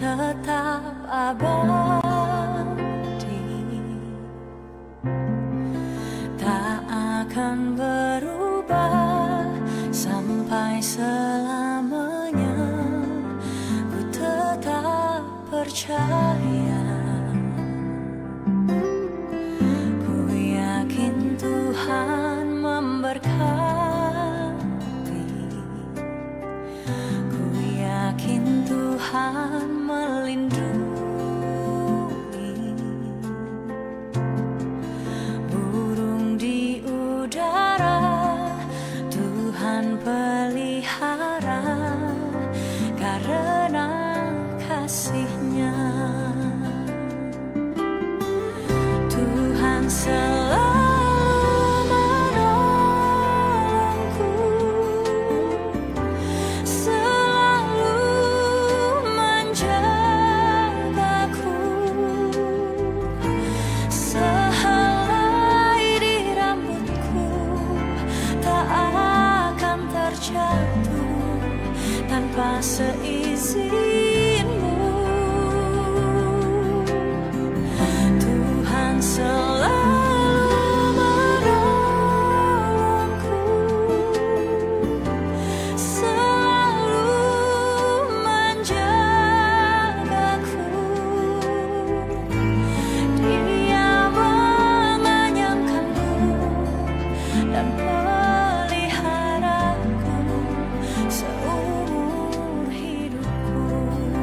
tetap abadi, tak akan berubah sampai selamanya. Ku tetap percaya, ku yakin Tuhan memberkati, ku yakin Tuhan melindungi. Burung di udara Tuhan pelihara karena kasih-Nya. Tuhan selalu menolongku, selalu menjagaku. Sehelai di rambutku tak akan terjatuh tanpa seizin-Mu. Tuhan selalu menolongku, selalu menjagaku. Dia mengenyangkanku dan peliharaku seumur hidupku.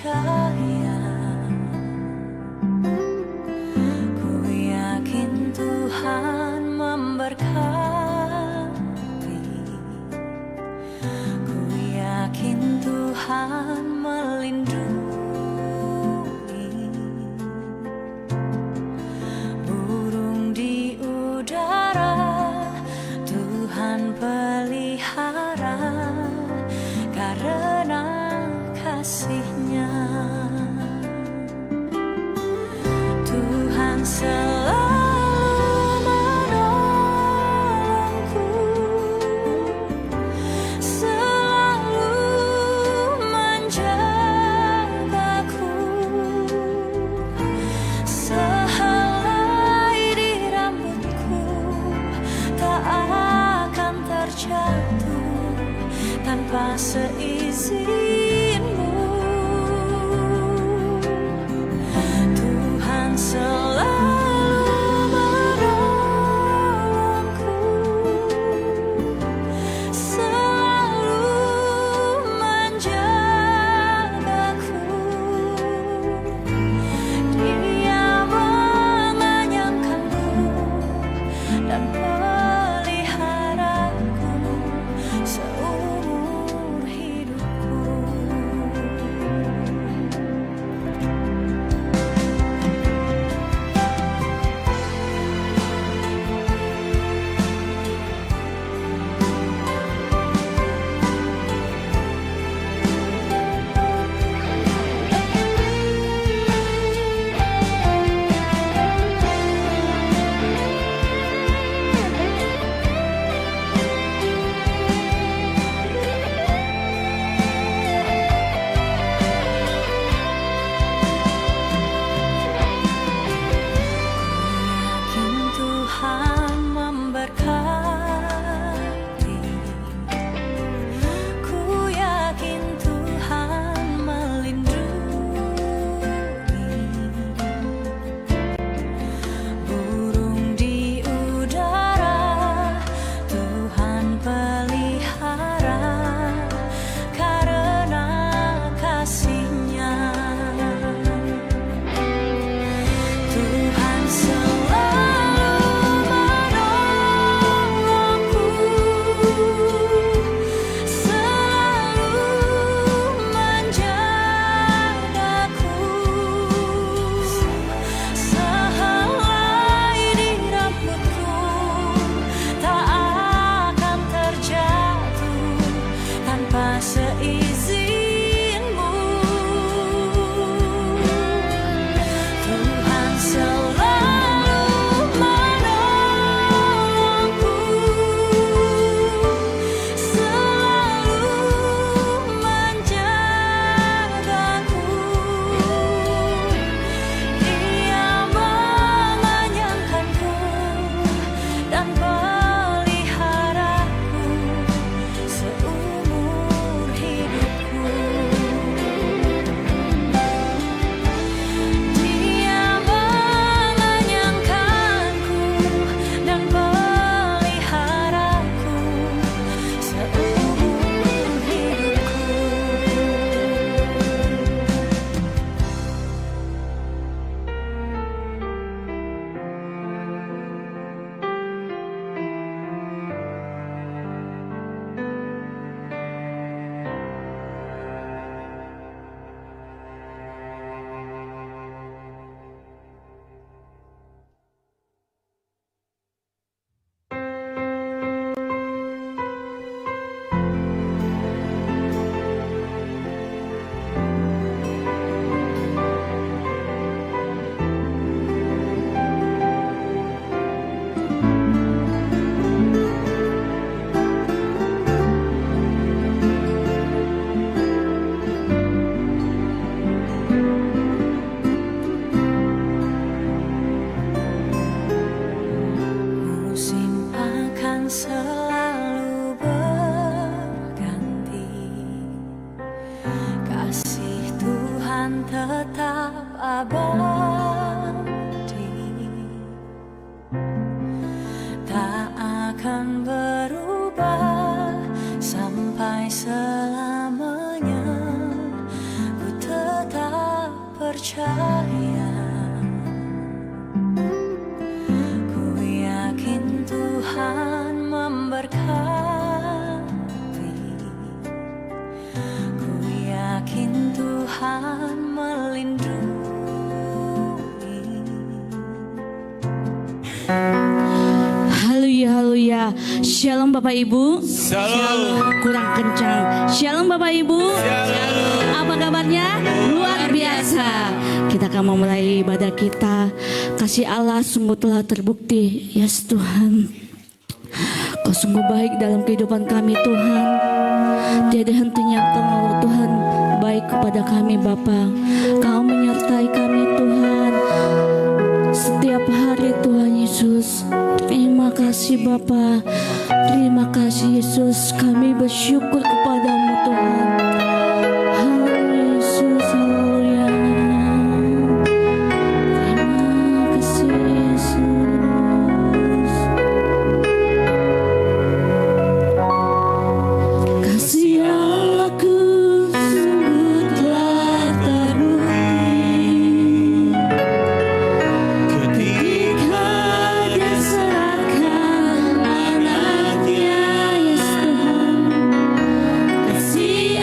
percaya, ku yakin Tuhan memberkati, ku yakin Tuhan melindungi. Burung di udara Tuhan pelihara karena kasih-Nya. Tuhan selalu menolongku, selalu menjagaku. Sehelai di rambutku tak akan terjatuh tanpa seizin-Mu. Tuhan selalu menolongku, selalu menjagaku. Dia mengenyangkanku dan peliharaku seumur hidupku. Yakin Tuhan memberkati, ku yakin Tuhan melindungi. Burung di udara Tuhan pelihara karena kasih-Nya. Tuhan selalu menolongku, selalu menjagaku. Sehelai di rambutku tak akan terjatuh tanpa seizin-Mu. Tuhan selalu menolongku, selalu menjagaku. Dia mengenyangkanku dan peliharaku seumur hidupku. Dia mengenyangkanku dan peliharaku seumur hidupku. Musim akan selalu berganti, kasih Tuhan tetap abadi, tak akan berubah sampai selamanya. Ku tetap percaya, ku yakin Tuhan memberkati, ku yakin Tuhan melindungi. Haleluya, haleluya. Shalom Bapak Ibu. Shalom. Kurang kencang. Shalom Bapak Ibu. Shalom. Apa kabarnya? Luar biasa. Kita akan memulai ibadah kita. Kasih Allah sungguh telah terbukti. Yes Tuhan, Kau sungguh baik dalam kehidupan kami Tuhan. Tiada hentinya Engkau Tuhan baik kepada kami Bapa. Kau menyertai kami Tuhan setiap hari Tuhan Yesus. Terima kasih Bapa. Terima kasih Yesus. Kami bersyukur kepadamu Tuhan. Haleluya Yesus. Haleluya. Terima kasih Yesus. Kasih Allahku sungguh telah terbukti ketika Dia serahkan anaknya, Yesus Tuhan. Kasih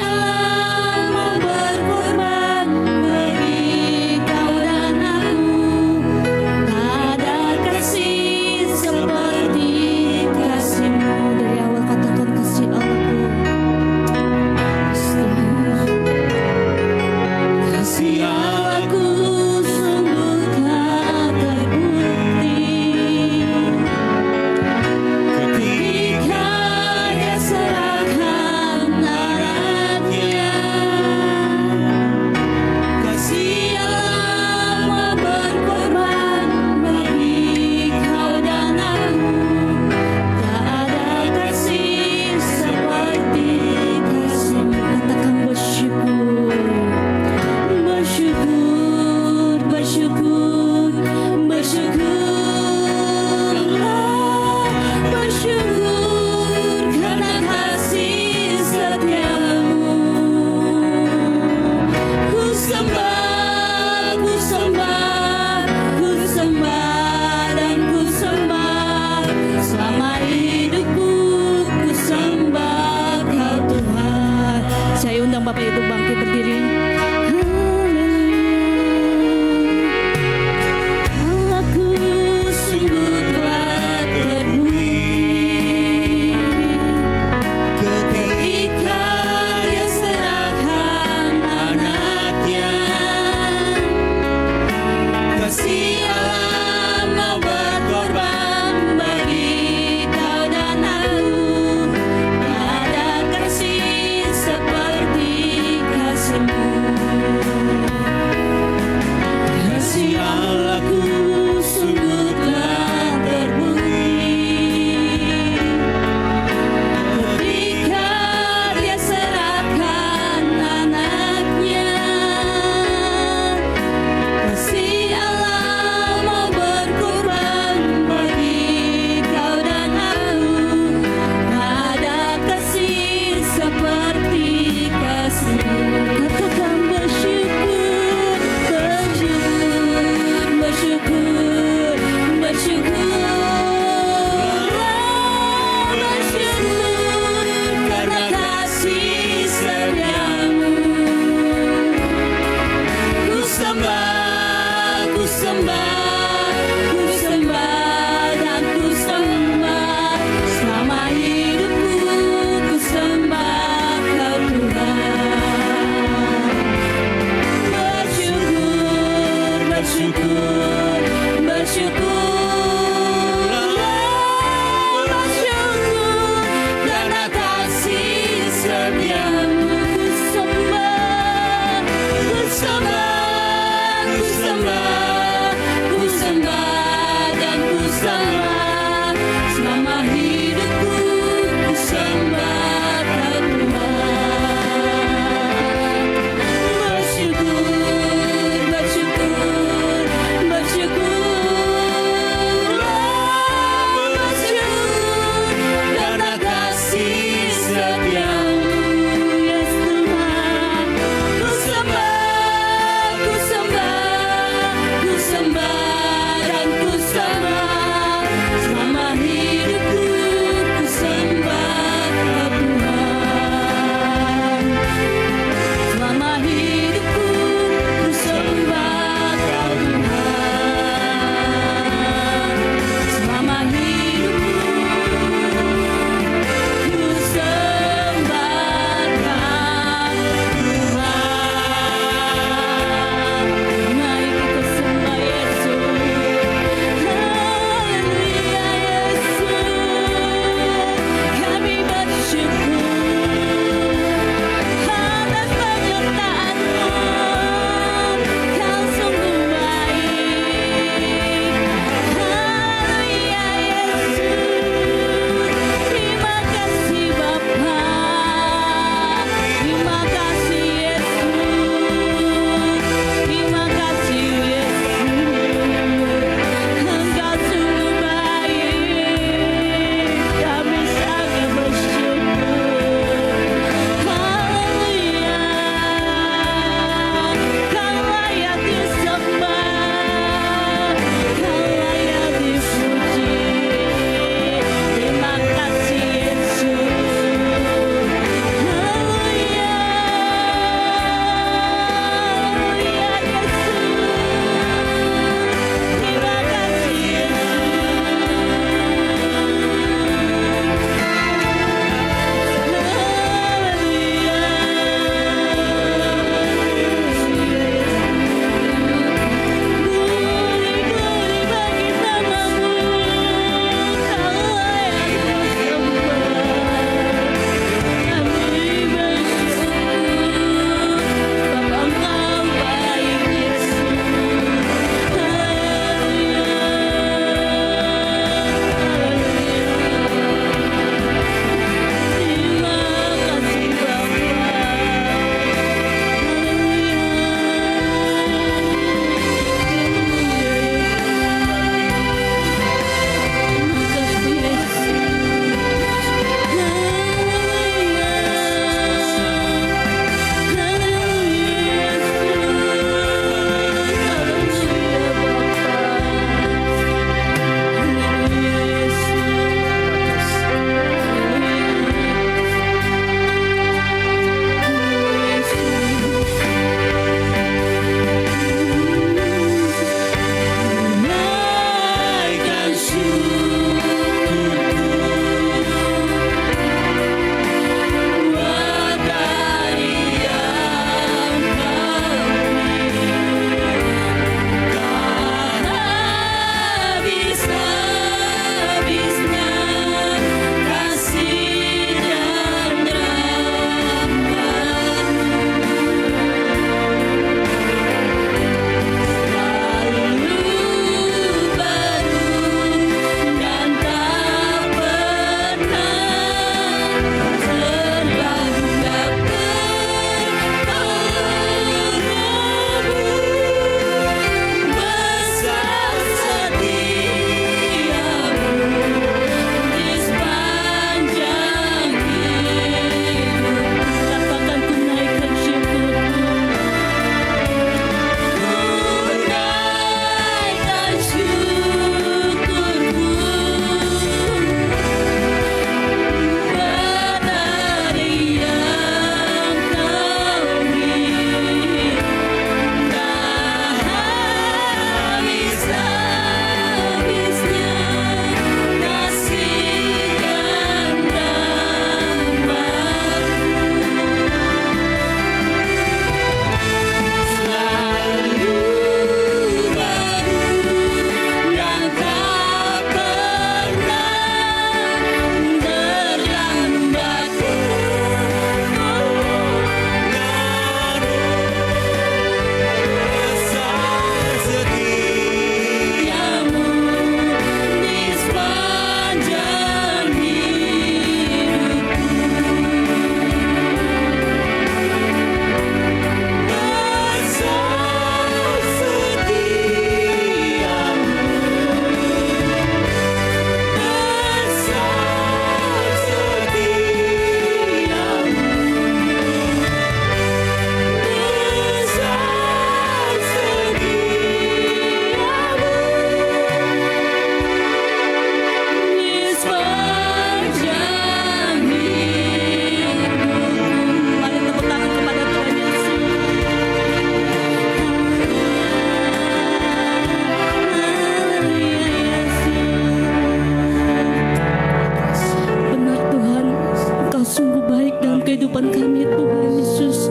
kehidupan kami Tuhan Yesus.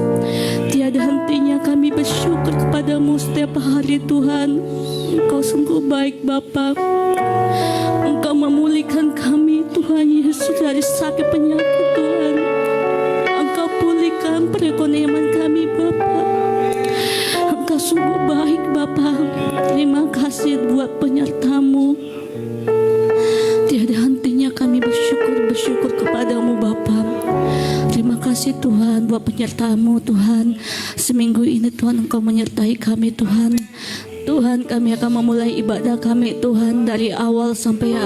Tiada hentinya kami bersyukur kepadamu setiap hari Tuhan. Engkau sungguh baik Bapa. Engkau memulihkan kami Tuhan Yesus dari sakit penyakit Tuhan. Engkau pulihkan perekonomian kami Bapa. Engkau sungguh baik Bapa. Terima kasih buat penyertamu. Tiada hentinya kami bersyukur kepadamu Bapa. Terima kasih Tuhan buat penyertamu Tuhan. Seminggu ini Tuhan Engkau menyertai kami Tuhan. Tuhan, kami akan memulai ibadah kami Tuhan dari awal sampai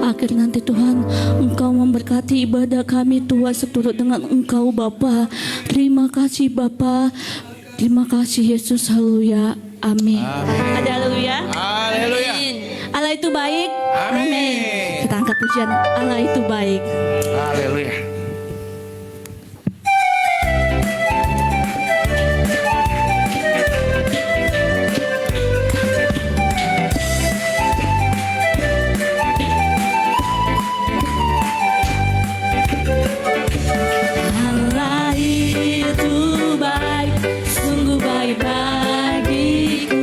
akhir nanti Tuhan. Engkau memberkati ibadah kami Tuhan seturut dengan Engkau Bapa. Terima kasih Bapa. Terima kasih Yesus. Haleluya. Amin. Ada haleluya. Haleluya. Allah itu baik. Amin. Kita angkat pujian Allah itu baik. Haleluya. Allah itu baik, sungguh baik bagiku.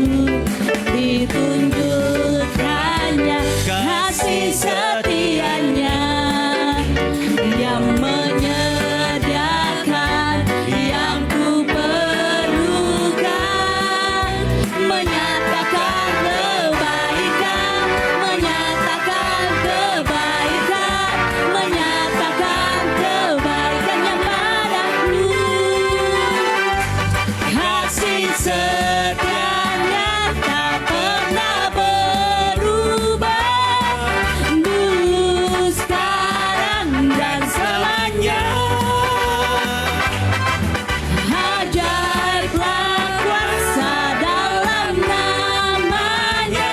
Ditunjukkannya kasih setianya yang menyediakan yang ku perlukan, menyatakan kebaikan, menyatakan kebaikan, menyatakan kebaikan yang padaku. Kasih setianya tak pernah berubah, dulu, sekarang, dan selamanya. Ajaiblah kuasa dalam namanya.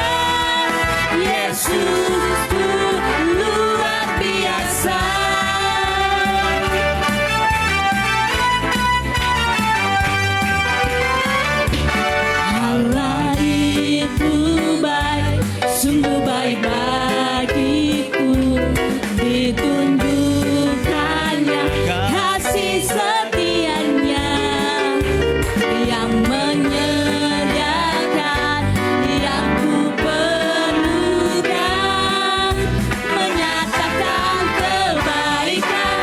Yesus ku luar biasa. Allah itu baik, sungguh baik bagiku. Ditunjukkannya kasih setianya yang menyediakan yang ku perlukan, menyatakan kebaikan,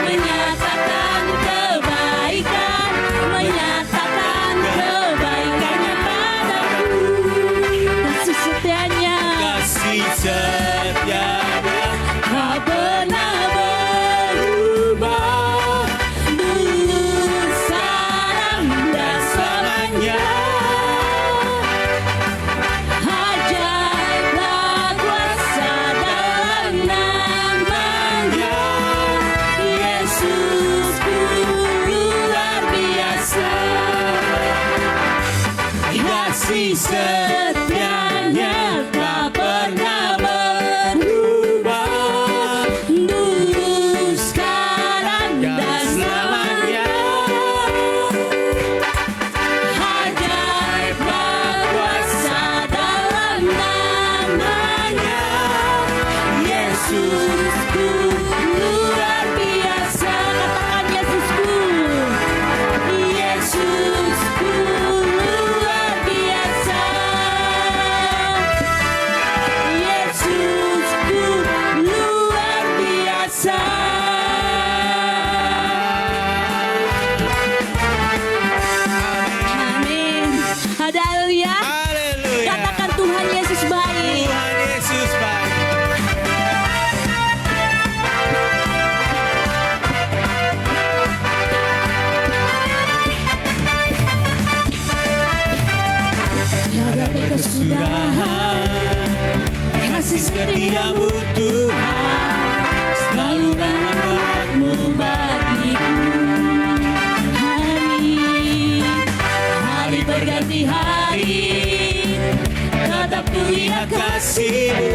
menyatakan kebaikan, menyatakan kebaikannya padaku. Kasih setianya Kasih setianya tak pernah berubah, dulu, sekarang, dan selamanya. Ajaiblah kuasa dalam namanya. Yesus ku luar biasa. Kasih setianya tak pernah berubah, dulu, sekarang, dan selamanya. Ajaiblah kuasa dalam namanya. Yesusku luar biasa. Katakan Yesusku. Yesusku luar biasa. Yesusku luar biasa. Amin. Haleluya. Haleluya. Katakan Tuhan Yesus baik. Tuhan Yesus baik. Tiada kesudahan kasih setiamu Tuhan, selalu rahmat-Mu bagiku. Hari berganti hari, tetap ku lihat kasih-Mu,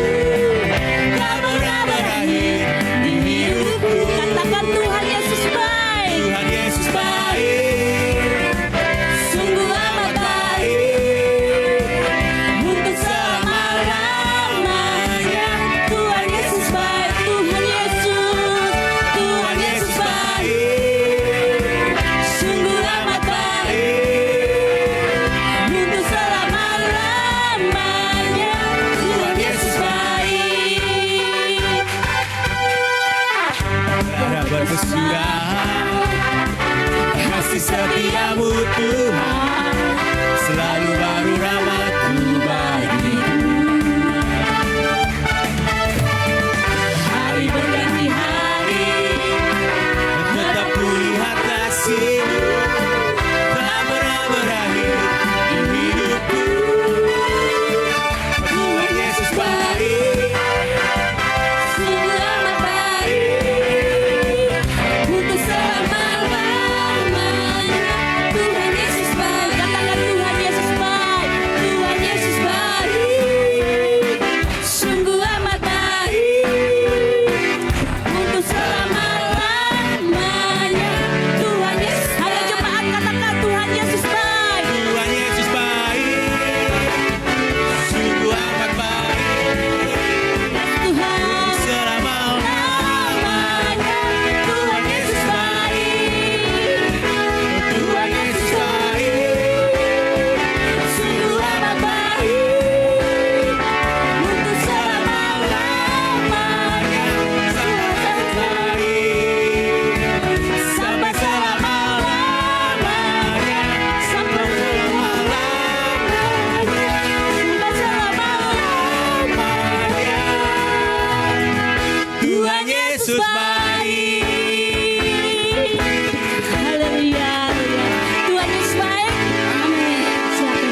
tak pernah berakhir di hidupku. Katakan Tuhan Yesus baik. Tuhan Yesus baik. Sungguh amat baik untuk selama-lamanya. Tuhan kesurahan. Kasih setiamu Tuhan, selalu baru rahmat-Mu bagiku. Hari berganti hari, tetap kulihat kasih-Mu, tak pernah berakhir di hidupku. Tuhan Yesus baik, Sungguh amat baik untuk selama-lamanya. Tuhan Yesus baik. Katakan Tuhan Yesus baik. Tuhan Yesus baik. Sungguh amat baik untuk selama-lamanya. Tuhan Yesus. Ayo jemaat katakan Tuhan Yesus baik. Tuhan Yesus baik, sungguh amat baik, Tuhan. selama-lamanya. Tuhan Yesus baik. Tuhan Yesus baik, Sungguh amat baik untuk selama-lamanya. sangat baik, sampai selama-lamanya, Sampai Tuhan Yesus baik. Haleluya, haleluya. Tuhan Yesus baik. Amin. Silakan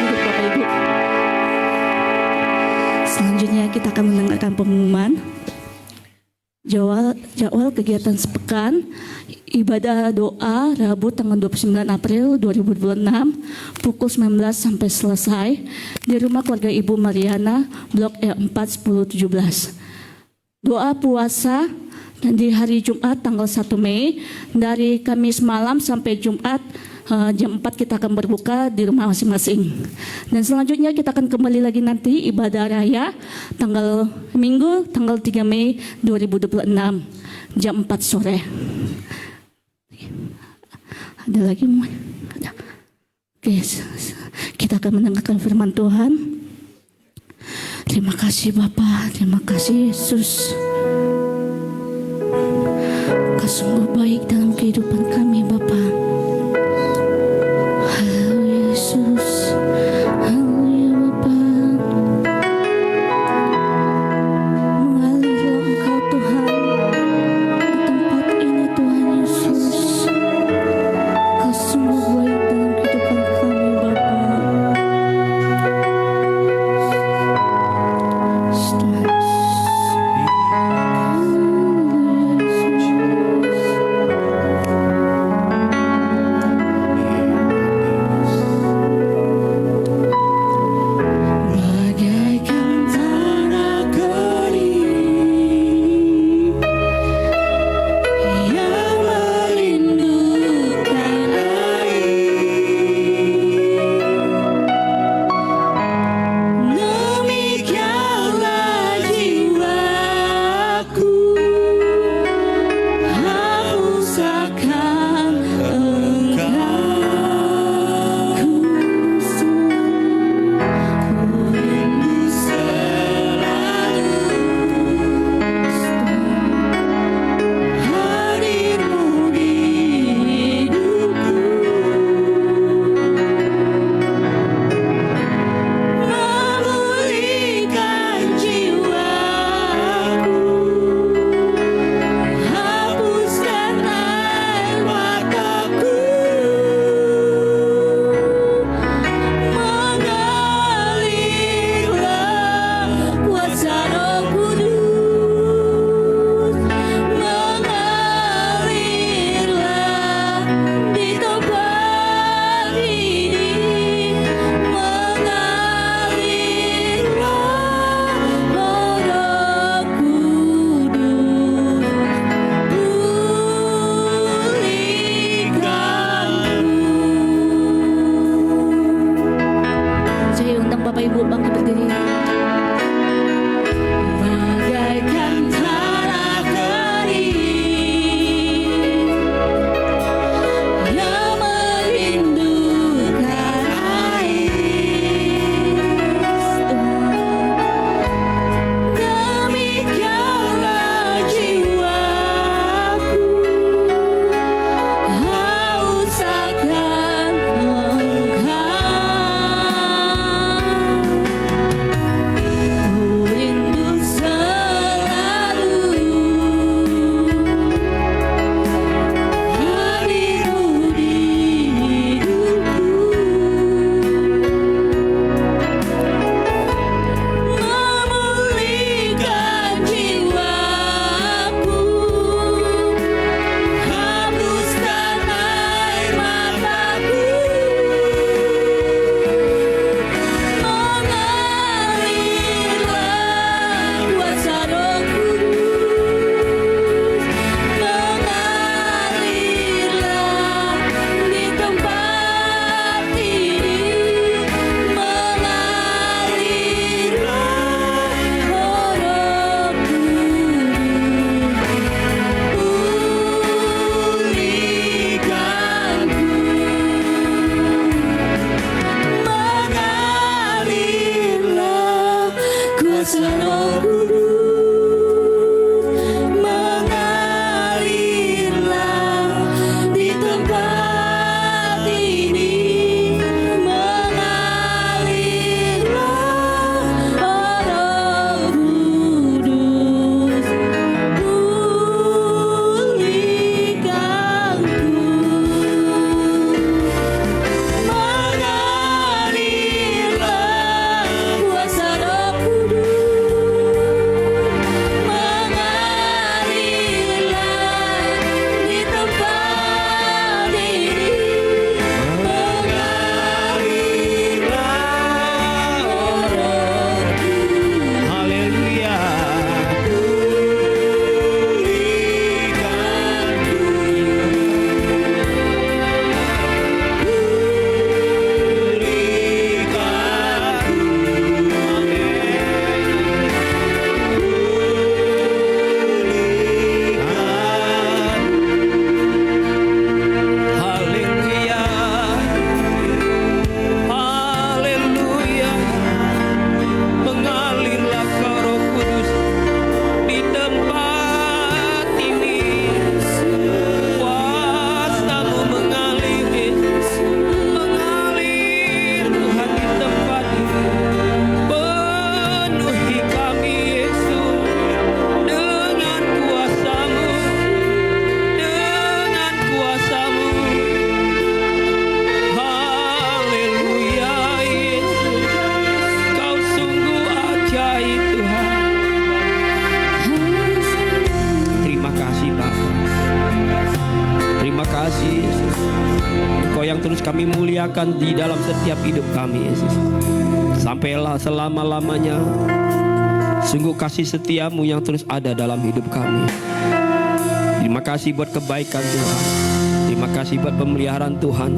duduk Bapak Ibu. Selanjutnya kita akan mendengarkan pengumuman jadwal kegiatan sepekan ibadah doa Rabu tanggal 29 April 2026 pukul 19 sampai selesai di rumah keluarga Ibu Mariana Blok E4 1017. Doa puasa di hari Jumat tanggal 1 Mei dari Kamis malam sampai Jumat jam 4 kita akan berbuka di rumah masing-masing. Dan selanjutnya kita akan kembali lagi nanti ibadah raya tanggal Minggu tanggal 3 Mei 2026 jam 4 sore. Ada lagi? Ada. Oke, kita akan mendengarkan firman Tuhan. Terima kasih Bapa, terima kasih Yesus. Kau sungguh baik dalam kehidupan kami Bapa. Haleluya Yesus, haleluya Bapa. Mengalirlah Engkau Tuhan di tempat ini Tuhan Yesus. Kau sungguh baik dalam kehidupan kami Bapa. Tuhan Yesus. Haleluya Yesus. Terima kasih Yesus. Engkau yang terus kami muliakan di dalam setiap hidup kami Yesus. Sampailah selama-lamanya. Sungguh kasih setiamu yang terus ada dalam hidup kami. Terima kasih buat kebaikan Tuhan. Terima kasih buat pemeliharaan Tuhan.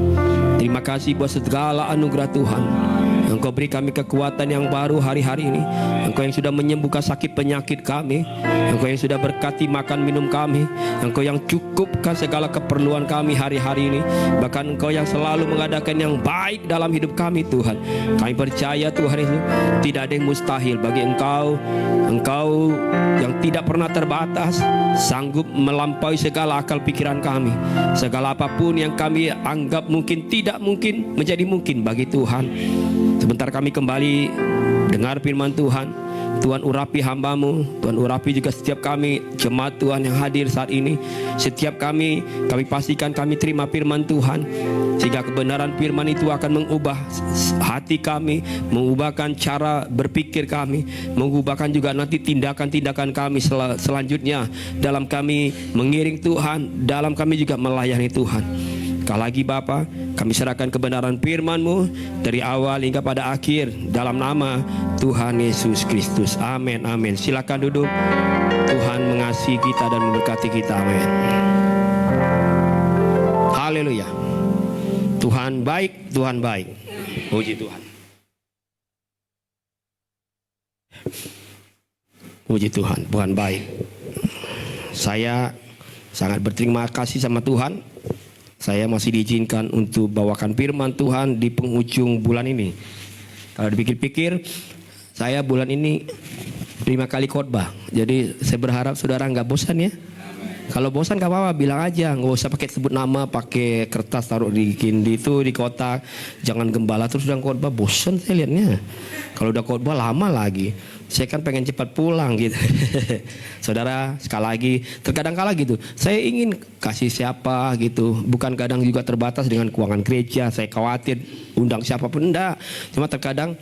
Terima kasih buat segala anugerah Tuhan. Engkau beri kami kekuatan yang baru hari-hari ini. Engkau yang sudah menyembuhkan sakit penyakit kami. Engkau yang sudah berkati makan minum kami. Engkau yang cukupkan segala keperluan kami hari-hari ini. Bahkan Engkau yang selalu mengadakan yang baik dalam hidup kami Tuhan. Kami percaya Tuhan itu tidak ada yang mustahil bagi Engkau. Engkau yang tidak pernah terbatas, sanggup melampaui segala akal pikiran kami. Segala apapun yang kami anggap mungkin tidak mungkin menjadi mungkin bagi Tuhan. Sebentar kami kembali dengar firman Tuhan. Tuhan urapi hamba-Mu, Tuhan urapi juga setiap kami jemaat Tuhan yang hadir saat ini. Setiap kami pastikan kami terima firman Tuhan, sehingga kebenaran firman itu akan mengubah hati kami, mengubahkan cara berpikir kami, mengubahkan juga nanti tindakan-tindakan kami selanjutnya dalam kami mengiring Tuhan, dalam kami juga melayani Tuhan. Sekali lagi Bapa, kami serahkan kebenaran firman-Mu dari awal hingga pada akhir dalam nama Tuhan Yesus Kristus. Amin, amin. Silakan duduk. Tuhan mengasihi kita dan memberkati kita. Amin. Haleluya. Tuhan baik, Tuhan baik. Puji Tuhan. Puji Tuhan, Tuhan baik. Saya sangat berterima kasih sama Tuhan. Saya masih diizinkan untuk bawakan firman Tuhan di penghujung bulan ini. Kalau dipikir-pikir, saya bulan ini 5 kali khotbah. Jadi saya berharap saudara nggak bosan ya. Kalau bosan gak apa-apa, bilang aja. Nggak usah pakai sebut nama, pakai kertas taruh di itu di kotak. Jangan gembala terus udah khotbah, bosan saya lihatnya. Kalau udah khotbah lama lagi. Saya kan pengen cepat pulang gitu. Saudara, sekali lagi, terkadang kala gitu, saya ingin kasih siapa gitu. Bukan kadang juga terbatas dengan keuangan gereja. Saya khawatir undang siapapun, enggak. Cuma terkadang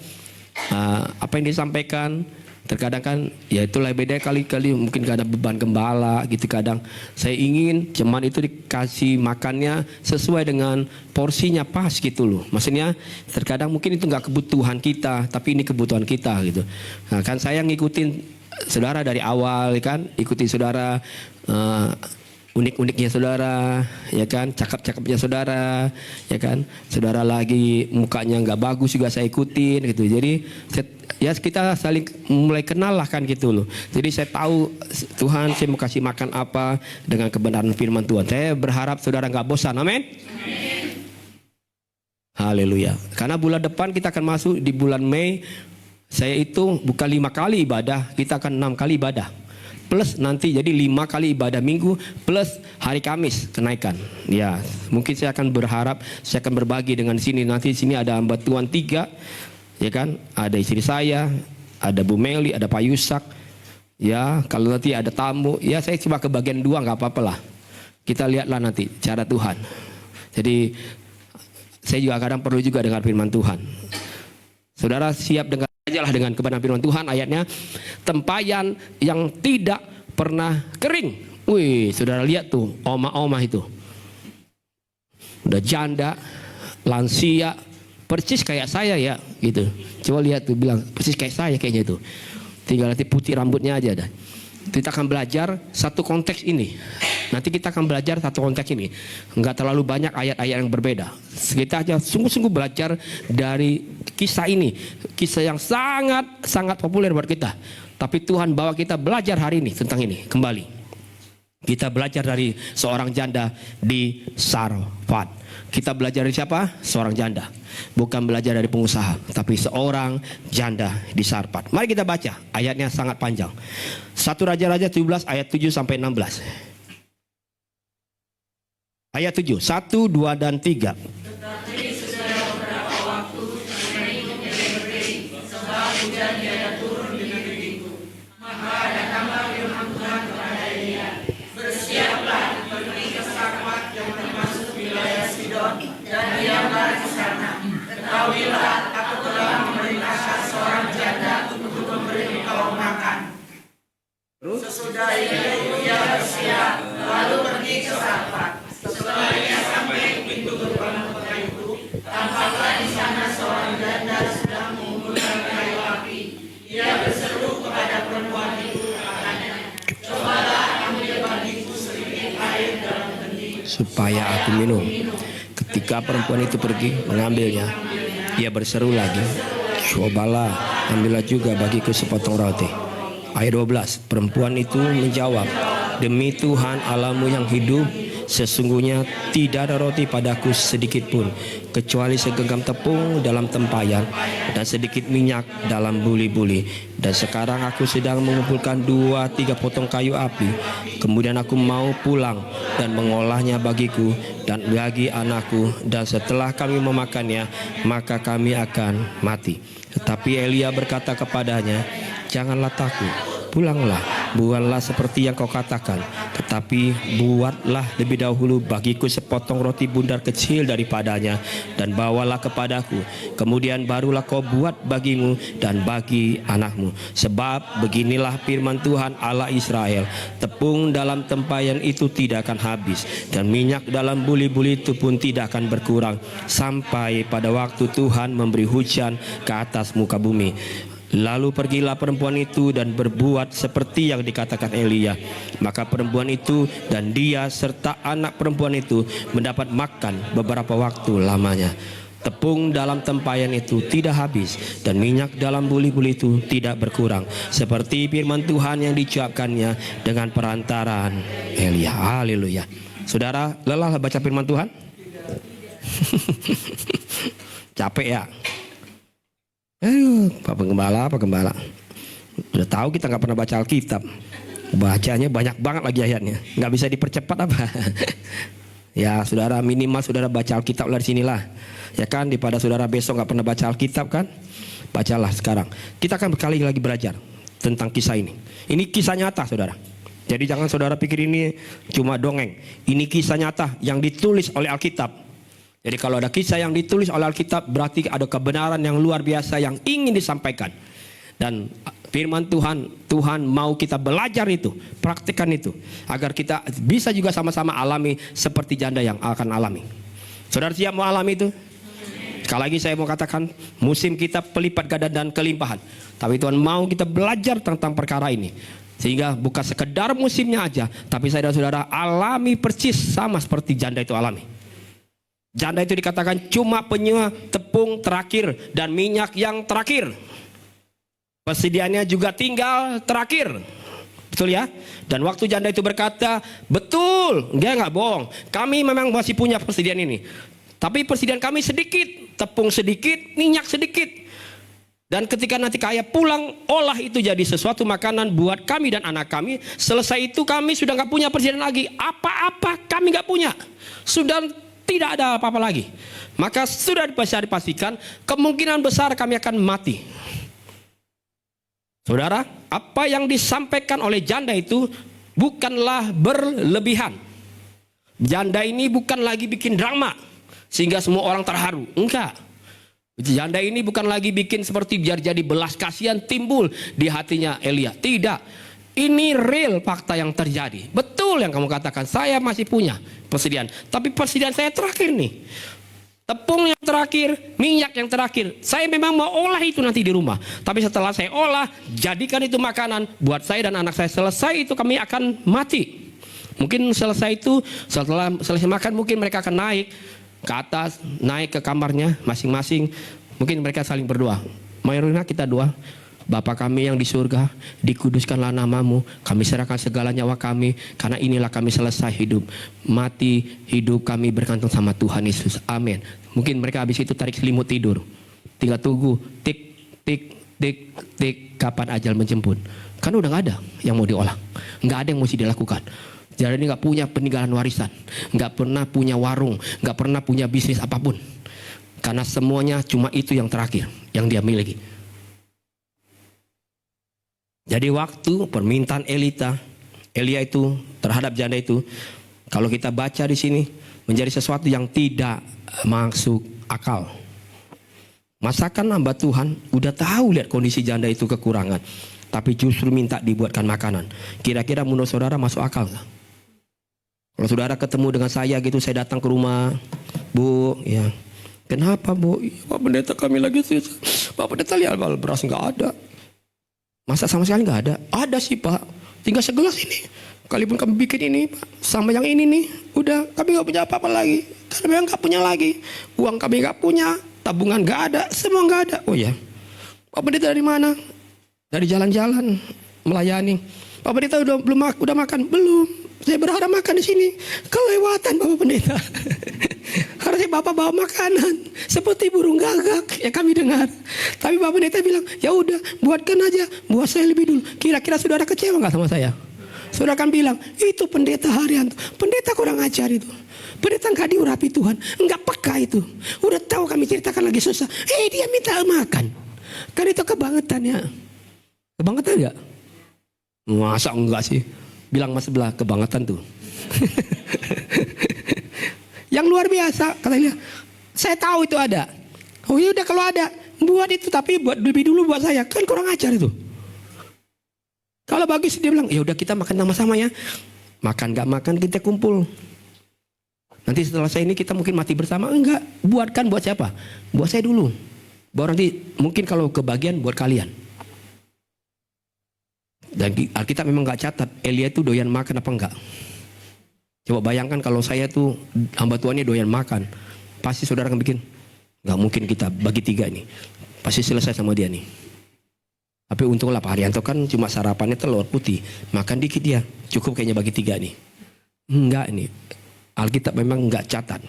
apa yang disampaikan, terkadang kan ya itulah beda kali-kali, mungkin gak ada beban gembala gitu. Kadang saya ingin cuman itu dikasih makannya sesuai dengan porsinya pas gitu loh. Maksudnya terkadang mungkin itu gak kebutuhan kita, tapi ini kebutuhan kita gitu. Nah kan saya ngikutin saudara dari awal kan, ikutin saudara unik-uniknya saudara, ya kan, cakap-cakapnya saudara, ya kan, saudara lagi mukanya nggak bagus juga saya ikutin gitu. Jadi ya kita saling mulai kenal lah kan gitu loh. Jadi saya tahu Tuhan saya mau kasih makan apa dengan kebenaran firman Tuhan. Saya berharap saudara nggak bosan, amin. Haleluya. Karena bulan depan kita akan masuk di bulan Mei. Saya itu bukan 5 kali ibadah, kita akan 6 kali ibadah. Plus nanti jadi 5 kali ibadah minggu plus hari Kamis kenaikan. Ya, mungkin saya akan berharap saya akan berbagi dengan sini. Nanti di sini ada hamba Tuhan 3, ya kan? Ada istri saya, ada Bu Meli, ada Pak Yusak. Ya, kalau nanti ada tamu, ya saya cuma ke bagian 2 nggak apa-apa lah. Kita lihatlah nanti cara Tuhan. Jadi saya juga kadang perlu juga dengar firman Tuhan. Saudara siap dengar ajalah dengan kebenaran firman Tuhan. Ayatnya, tempayan yang tidak pernah kering. Wih, saudara lihat tuh oma-oma itu udah janda, lansia, persis kayak saya ya gitu. Coba lihat tuh, bilang persis kayak saya kayaknya itu. Tinggal nanti putih rambutnya aja dah. Kita akan belajar satu konteks ini. Nanti kita akan belajar satu konteks ini. Enggak terlalu banyak ayat-ayat yang berbeda. Kita aja sungguh-sungguh belajar dari kisah ini. Kisah yang sangat populer buat kita. Tapi Tuhan bawa kita belajar hari ini tentang ini kembali. Kita belajar dari seorang janda di Sarfat. Kita belajar dari siapa? Seorang janda. Bukan belajar dari pengusaha, tapi seorang janda di Sarfat. Mari kita baca. Ayatnya sangat panjang. 1 Raja-Raja 17 ayat 7 sampai 16. Ayat 7, 1, 2, dan 3. Sesudah itu ia bersiap lalu pergi ke Sarfat. Setelah supaya aku minum. Ketika perempuan itu pergi mengambilnya, ia berseru lagi, cobalah, ambillah juga bagiku sepotong roti. Ayat 12, perempuan itu menjawab, demi Tuhan Allahmu yang hidup, sesungguhnya tidak ada roti padaku sedikit pun, kecuali segenggam tepung dalam tempayan dan sedikit minyak dalam buli-buli. Dan sekarang aku sedang mengumpulkan 2-3 potong kayu api. Kemudian aku mau pulang dan mengolahnya bagiku dan bagi anakku. Dan setelah kami memakannya, maka kami akan mati. Tetapi Elia berkata kepadanya, janganlah takut, pulanglah, buatlah seperti yang kau katakan. Tetapi buatlah lebih dahulu bagiku sepotong roti bundar kecil daripadanya, dan bawalah kepadaku. Kemudian barulah kau buat bagimu dan bagi anakmu. Sebab beginilah firman Tuhan Allah Israel, tepung dalam tempayan itu tidak akan habis, dan minyak dalam buli-buli itu pun tidak akan berkurang, sampai pada waktu Tuhan memberi hujan ke atas muka bumi. Lalu pergilah perempuan itu dan berbuat seperti yang dikatakan Elia. Maka perempuan itu dan dia serta anak perempuan itu mendapat makan beberapa waktu lamanya. Tepung dalam tempayan itu tidak habis, dan minyak dalam buli-buli itu tidak berkurang, seperti firman Tuhan yang diucapkannya dengan perantaraan Elia. Haleluya. Saudara, lelah baca firman Tuhan? Capek ya? Pak Gembala. Udah tahu kita nggak pernah baca Alkitab. Bacanya banyak banget lagi ayatnya. Nggak bisa dipercepat apa? Ya saudara, minimal saudara baca Alkitab dari sinilah. Ya kan, daripada saudara besok nggak pernah baca Alkitab kan? Bacalah sekarang. Kita akan berkali lagi belajar tentang kisah ini. Ini kisah nyata saudara. Jadi jangan saudara pikir ini cuma dongeng. Ini kisah nyata yang ditulis oleh Alkitab. Jadi kalau ada kisah yang ditulis oleh Alkitab, berarti ada kebenaran yang luar biasa yang ingin disampaikan. Dan firman Tuhan mau kita belajar itu, praktikkan itu, agar kita bisa juga sama-sama alami seperti janda yang akan alami. Saudara siap mau alami itu? Sekali lagi saya mau katakan, musim kita pelipat ganda dan kelimpahan. Tapi Tuhan mau kita belajar tentang perkara ini. Sehingga bukan sekedar musimnya aja, tapi saya dan saudara alami persis sama seperti janda itu alami. Janda itu dikatakan cuma punya tepung terakhir dan minyak yang terakhir. Persediaannya juga tinggal terakhir. Betul ya? Dan waktu janda itu berkata, betul, dia nggak bohong. Kami memang masih punya persediaan ini. Tapi persediaan kami sedikit, tepung sedikit, minyak sedikit. Dan ketika nanti kaya pulang, olah itu jadi sesuatu makanan buat kami dan anak kami. Selesai itu kami sudah nggak punya persediaan lagi. Apa-apa kami nggak punya. Sudah tidak ada apa-apa lagi. Maka sudah bisa dipastikan kemungkinan besar kami akan mati. Saudara, apa yang disampaikan oleh janda itu bukanlah berlebihan. Janda ini bukan lagi bikin drama sehingga semua orang terharu. Enggak. Janda ini bukan lagi bikin seperti biar jadi belas kasihan timbul di hatinya Elia. Tidak. Ini real fakta yang terjadi. Betul yang kamu katakan, saya masih punya persediaan. Tapi persediaan saya terakhir nih. Tepung yang terakhir, minyak yang terakhir. Saya memang mau olah itu nanti di rumah. Tapi setelah saya olah, jadikan itu makanan buat saya dan anak saya. Selesai itu kami akan mati. Mungkin selesai itu, setelah selesai makan mungkin mereka akan naik ke atas, naik ke kamarnya masing-masing. Mungkin mereka saling berdoa. Mayoritas kita doa. Bapa kami yang di surga, dikuduskanlah namamu, kami serahkan segala nyawa kami, karena inilah kami selesai hidup. Mati, hidup kami bergantung sama Tuhan Yesus. Amin. Mungkin mereka habis itu tarik selimut tidur. Tinggal tunggu, tik, tik, tik, tik, kapan ajal menjemput. Kan udah gak ada yang mau diolah. Gak ada yang mesti dilakukan. Jadi ini gak punya peninggalan warisan. Gak pernah punya warung, gak pernah punya bisnis apapun. Karena semuanya cuma itu yang terakhir, yang dia miliki. Jadi waktu permintaan Elia itu terhadap janda itu, kalau kita baca di sini menjadi sesuatu yang tidak masuk akal. Masakan hamba Tuhan udah tahu lihat kondisi janda itu kekurangan, tapi justru minta dibuatkan makanan. Kira-kira menurut saudara masuk akal nggak? Kalau saudara ketemu dengan saya gitu, saya datang ke rumah, Bu, ya, kenapa Bu? Pak Pendeta kami lagi susah. Pak Pendeta lihat beras nggak ada. Masa sama sekali nggak ada? Ada sih Pak, tinggal segelas ini. Kalaupun kami bikin ini Pak, sama yang ini nih, udah kami gak punya apa-apa lagi. Karena memang gak punya lagi. Uang kami gak punya, tabungan gak ada, semua gak ada. Oh ya, Pak Pendeta dari mana? Dari jalan-jalan melayani. Pak Pendeta udah makan? Belum. Saya berharap makan di sini. Kelewatan Bapak Pendeta. Harusnya Bapak bawa makanan seperti burung gagak yang kami dengar. Tapi Bapak Pendeta bilang, ya udah buatkan aja, buat saya lebih dulu. Kira-kira saudara kecewa nggak sama saya? Saudara akan bilang, itu pendeta Haryanto, pendeta kurang ajar itu. Pendeta nggak diurapi Tuhan, nggak peka itu. Udah tahu kami ceritakan lagi susah, dia minta makan. Kan itu kebangetan ya. Kebangetan nggak? Masa enggak sih? Bilang mas sebelah, kebangetan tuh. Yang luar biasa, katanya, saya tahu itu ada. Oh ya udah kalau ada, buat itu, tapi buat lebih dulu buat saya. Kan kurang ajar itu. Kalau bagus dia bilang, ya udah kita makan sama-sama ya. Makan gak makan kita kumpul. Nanti setelah saya ini kita mungkin mati bersama. Enggak, buatkan buat siapa? Buat saya dulu. Baru nanti mungkin kalau kebagian buat kalian. Dan Alkitab memang gak catat Elia itu doyan makan apa enggak. Coba bayangkan kalau saya tuh hamba Tuhannya doyan makan. Pasti saudara akan bikin, gak mungkin kita bagi 3 nih. Pasti selesai sama dia nih. Tapi untunglah Pak Haryanto kan cuma sarapannya telur putih. Makan dikit dia. Cukup kayaknya bagi 3 nih. Enggak nih. Alkitab memang enggak catat.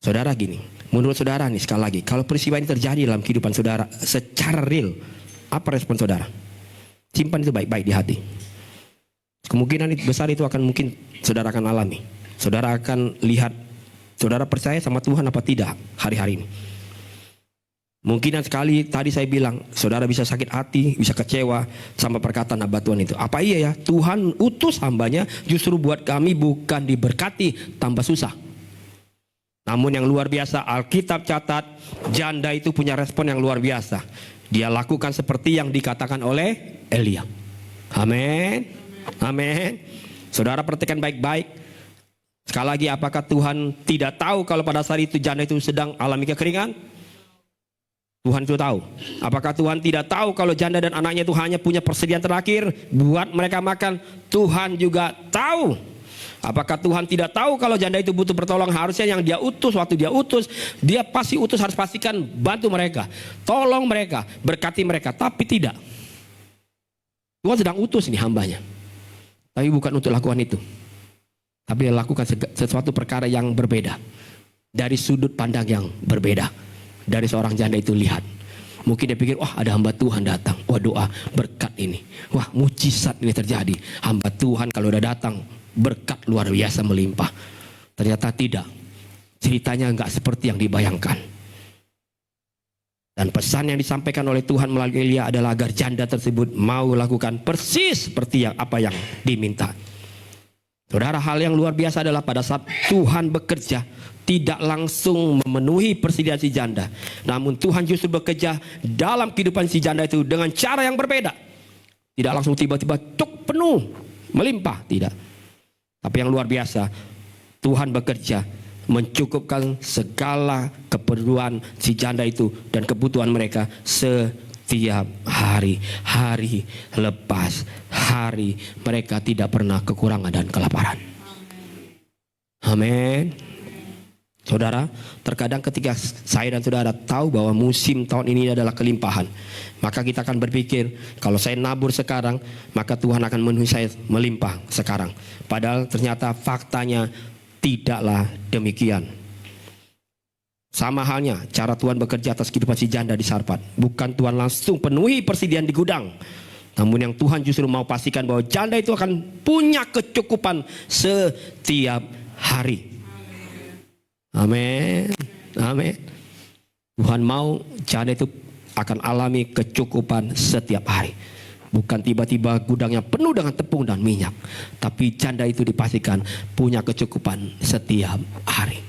Saudara gini. Menurut saudara nih sekali lagi. Kalau peristiwa ini terjadi dalam kehidupan saudara secara real. Apa respon saudara? Simpan itu baik-baik di hati. Kemungkinan besar itu akan mungkin saudara akan alami. Saudara akan lihat. Saudara percaya sama Tuhan apa tidak hari-hari ini. Mungkinan sekali tadi saya bilang, saudara bisa sakit hati, bisa kecewa sama perkataan hamba Tuhan itu. Apa iya ya, Tuhan utus hambanya justru buat kami bukan diberkati, tambah susah. Namun yang luar biasa, Alkitab catat, janda itu punya respon yang luar biasa. Dia lakukan seperti yang dikatakan oleh Elia. Amin. Amin. Saudara perhatikan baik-baik. Sekali lagi, apakah Tuhan tidak tahu kalau pada saat itu janda itu sedang alami kekeringan? Tuhan itu tahu. Apakah Tuhan tidak tahu kalau janda dan anaknya itu hanya punya persediaan terakhir buat mereka makan? Tuhan juga tahu. Apakah Tuhan tidak tahu kalau janda itu butuh pertolongan? Harusnya yang dia utus, waktu dia utus, dia pasti utus harus pastikan bantu mereka, tolong mereka, berkati mereka. Tapi tidak. Tuhan sedang utus nih hambanya. Tapi bukan untuk lakukan itu. Tapi dia lakukan sesuatu perkara yang berbeda. Dari sudut pandang yang berbeda. Dari seorang janda itu lihat. Mungkin dia pikir, wah ada hamba Tuhan datang. Wah doa berkat ini. Wah mujizat ini terjadi. Hamba Tuhan kalau udah datang, berkat luar biasa melimpah. Ternyata tidak. Ceritanya enggak seperti yang dibayangkan. Dan pesan yang disampaikan oleh Tuhan melalui Elia adalah agar janda tersebut mau lakukan persis seperti apa yang diminta. Saudara, hal yang luar biasa adalah pada saat Tuhan bekerja, tidak langsung memenuhi persediaan si janda. Namun Tuhan justru bekerja dalam kehidupan si janda itu dengan cara yang berbeda. Tidak langsung tiba-tiba cuk penuh, melimpah, tidak. Tapi yang luar biasa, Tuhan bekerja mencukupkan segala keperluan si janda itu dan kebutuhan mereka setiap hari. Hari lepas hari mereka tidak pernah kekurangan dan kelaparan. Amin. Saudara, terkadang ketika saya dan saudara tahu bahwa musim tahun ini adalah kelimpahan, maka kita akan berpikir, kalau saya nabur sekarang, maka Tuhan akan memenuhi saya melimpah sekarang. Padahal ternyata faktanya tidaklah demikian. Sama halnya cara Tuhan bekerja atas kehidupan si janda di Sarfat. Bukan Tuhan langsung penuhi persediaan di gudang, namun yang Tuhan justru mau pastikan bahwa janda itu akan punya kecukupan setiap hari. Amin. Amin. Tuhan mau janda itu akan alami kecukupan setiap hari. Bukan tiba-tiba gudangnya penuh dengan tepung dan minyak, tapi janda itu dipastikan punya kecukupan setiap hari.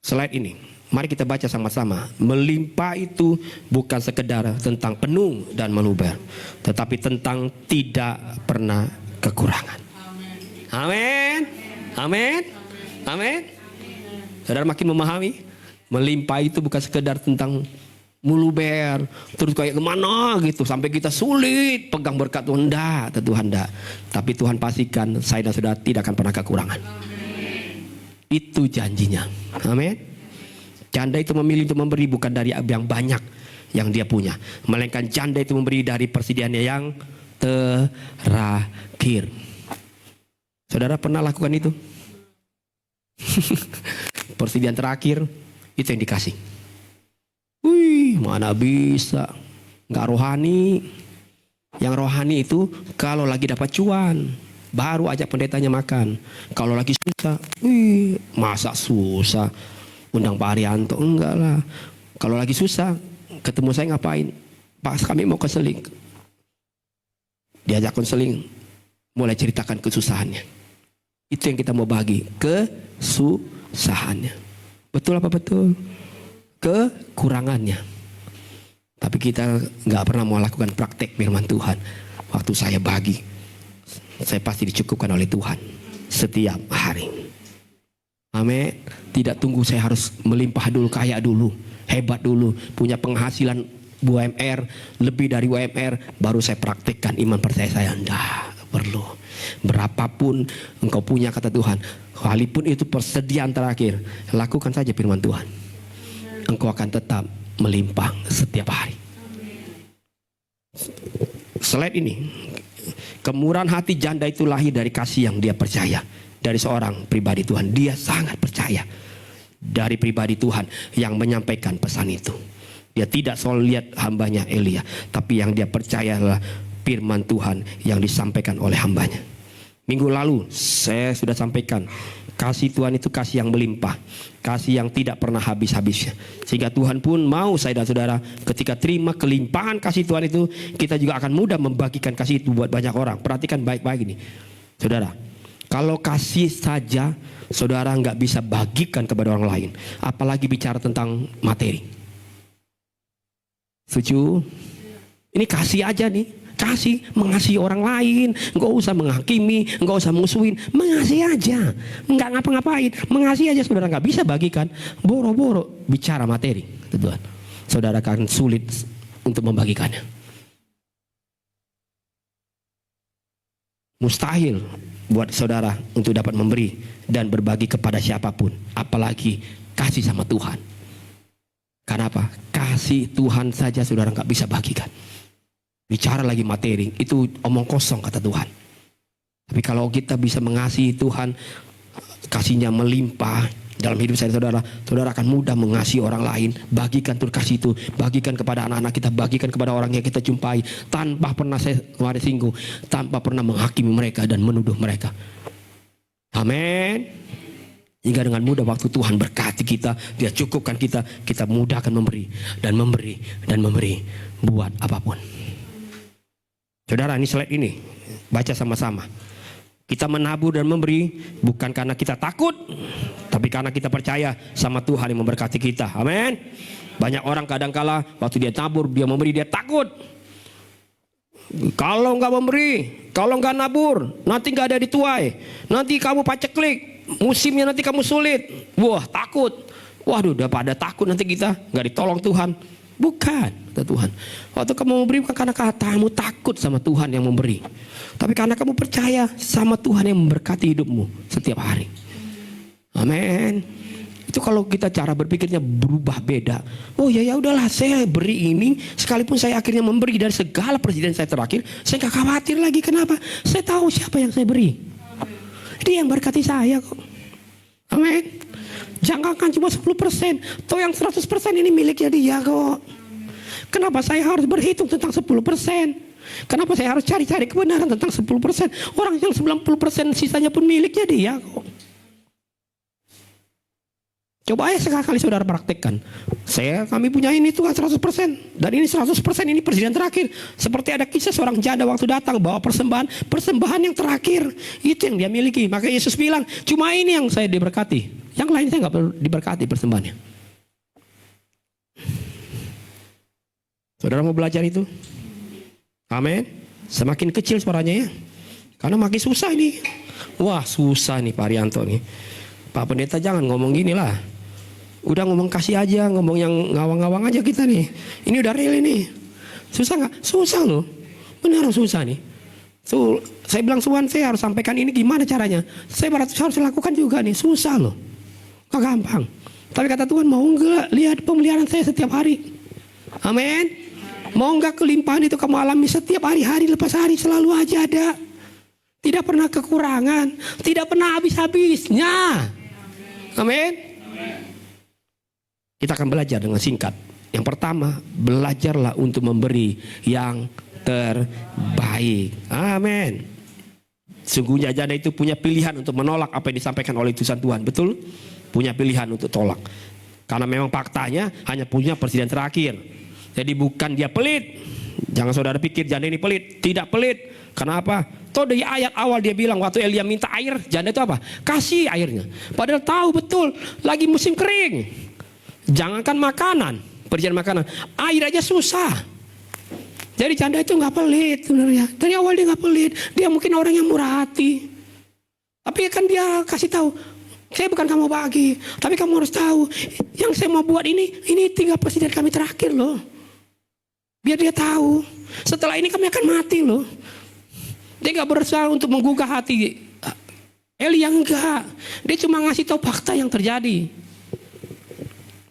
Slide ini, mari kita baca sama-sama. Melimpah itu bukan sekedar tentang penuh dan meluber, tetapi tentang tidak pernah kekurangan. Amin. Amin. Amin. Saudara makin memahami, melimpah itu bukan sekedar tentang muluber, terus kayak kemana gitu, sampai kita sulit pegang berkat Tuhan. Kata Tuhan, enggak. Tapi Tuhan pastikan saya dan saudara tidak akan pernah kekurangan. Itu janjinya. Amin. Janda itu memilih untuk memberi bukan dari yang banyak yang dia punya, melainkan janda itu memberi dari persediaannya yang terakhir. Saudara pernah lakukan itu? Persediaan terakhir itu yang dikasih. Wih, mana bisa? Nggak rohani. Yang rohani itu kalau lagi dapat cuan baru ajak pendetanya makan. Kalau lagi susah, wih, masa susah undang Pak Arianto? Enggak lah. Kalau lagi susah ketemu saya ngapain? Pak, kami mau konseling. Diajak konseling, mulai ceritakan kesusahannya. Itu yang kita mau bagi, kesusahannya. Betul apa betul? Kekurangannya. Tapi kita nggak pernah mau lakukan praktek firman Tuhan. Waktu saya bagi, saya pasti dicukupkan oleh Tuhan setiap hari. Amin. Tidak tunggu saya harus melimpah dulu, kaya dulu, hebat dulu, punya penghasilan UMR lebih dari UMR baru saya praktekkan iman percaya saya. Nggak perlu. Berapapun engkau punya kata Tuhan, walaupun itu persediaan terakhir, lakukan saja firman Tuhan. Engkau akan tetap melimpah setiap hari. Slide ini, kemurahan hati janda itu lahir dari kasih yang dia percaya dari seorang pribadi Tuhan. Dia sangat percaya dari pribadi Tuhan yang menyampaikan pesan itu. Dia tidak selalu lihat hambanya Elia, tapi yang dia percaya adalah firman Tuhan yang disampaikan oleh hambanya. Minggu lalu saya sudah sampaikan, kasih Tuhan itu kasih yang melimpah, kasih yang tidak pernah habis-habisnya. Sehingga Tuhan pun mau saya dan saudara ketika terima kelimpahan kasih Tuhan itu, kita juga akan mudah membagikan kasih itu buat banyak orang. Perhatikan baik-baik ini, saudara. Kalau kasih saja saudara nggak bisa bagikan kepada orang lain, apalagi bicara tentang materi. Setuju? Ini kasih aja nih. Kasih, mengasihi orang lain, nggak usah menghakimi, nggak usah musuhin, mengasihi aja, nggak ngapa-ngapain, mengasihi aja. Saudara nggak bisa bagikan, boro-boro bicara materi, Tuhan, saudara akan sulit untuk membagikannya. Mustahil buat saudara untuk dapat memberi dan berbagi kepada siapapun, apalagi kasih sama Tuhan. Kenapa? Kasih Tuhan saja saudara nggak bisa bagikan. Bicara lagi materi, itu omong kosong kata Tuhan. Tapi kalau kita bisa mengasihi Tuhan, kasihnya melimpah dalam hidup saya saudara, saudara akan mudah mengasihi orang lain. Bagikan tuh kasih itu, bagikan kepada anak-anak kita, bagikan kepada orang yang kita jumpai, tanpa pernah saya kemarin singgung, tanpa pernah menghakimi mereka dan menuduh mereka. Amin. Hingga dengan mudah waktu Tuhan berkati kita, Dia cukupkan kita, kita mudah akan memberi dan memberi dan memberi buat apapun. Saudara, ini slide ini, baca sama-sama. Kita menabur dan memberi bukan karena kita takut, tapi karena kita percaya sama Tuhan yang memberkati kita. Amin. Banyak orang kadangkala waktu dia tabur, dia memberi, dia takut. Kalau nggak memberi, kalau nggak nabur, nanti nggak ada dituai, nanti kamu paceklik, musimnya nanti kamu sulit. Wah, takut. Waduh, udah pada takut nanti kita nggak ditolong Tuhan. Bukan, kata Tuhan. Waktu kamu memberi bukan karena katamu takut sama Tuhan yang memberi, tapi karena kamu percaya sama Tuhan yang memberkati hidupmu setiap hari. Amin. Itu kalau kita cara berpikirnya berubah beda. Oh ya udahlah, saya beri ini, sekalipun saya akhirnya memberi dari segala persediaan saya terakhir, saya gak khawatir lagi. Kenapa? Saya tahu siapa yang saya beri. Dia yang berkati saya kok. Amin. Jangankan cuma 10%, toh yang 100% ini miliknya dia kok. Kenapa saya harus berhitung tentang 10%? Kenapa saya harus cari-cari kebenaran tentang 10%? Orang yang 90% sisanya pun miliknya dia kok. Coba aja sekali saudara praktekkan. Kami punya ini tuh 100%, dan ini 100% ini persediaan terakhir. Seperti ada kisah seorang janda waktu datang bawa persembahan yang terakhir, itu yang dia miliki. Maka Yesus bilang, cuma ini yang saya diberkati, yang lain saya nggak perlu diberkati persembahannya. Saudara mau belajar itu? Amin. Semakin kecil suaranya ya, karena makin susah ini. Wah susah nih Pak Arianto nih. Pak Pendeta jangan ngomong gini lah. Udah ngomong kasih aja, ngomong yang ngawang-ngawang aja kita nih. Ini udah real ini. Susah nggak? Susah loh. Benar susah nih. Saya bilang Tuhan, saya harus sampaikan ini gimana caranya. Saya harus lakukan juga nih. Susah loh. Gak gampang. Tapi kata Tuhan, mau enggak lihat pemeliharaan saya setiap hari. Amin. Mau enggak kelimpahan itu kamu alami setiap hari lepas hari, selalu aja ada. Tidak pernah kekurangan, tidak pernah habis-habisnya. Amin. Kita akan belajar dengan singkat. Yang pertama, belajarlah untuk memberi yang terbaik. Amin. Sungguhnya janda itu punya pilihan untuk menolak apa yang disampaikan oleh utusan Tuhan. Betul? Punya pilihan untuk tolak. Karena memang faktanya hanya punya presiden terakhir. Jadi bukan dia pelit. Jangan saudara pikir janda ini pelit. Tidak pelit. Kenapa? Toh dari ayat awal dia bilang waktu Elia minta air, janda itu apa? Kasih airnya. Padahal tahu betul lagi musim kering. Jangankan makanan, persediaan makanan, air aja susah. Jadi janda itu nggak pelit sebenarnya. Dari awal dia nggak pelit. Dia mungkin orang yang murah hati. Tapi kan dia kasih tahu, saya bukan kamu bagi, tapi kamu harus tahu, yang saya mau buat ini tinggal presiden kami terakhir loh. Biar dia tahu, setelah ini kami akan mati loh. Dia nggak berusaha untuk menggugah hati Elia, enggak. Dia cuma ngasih tahu fakta yang terjadi.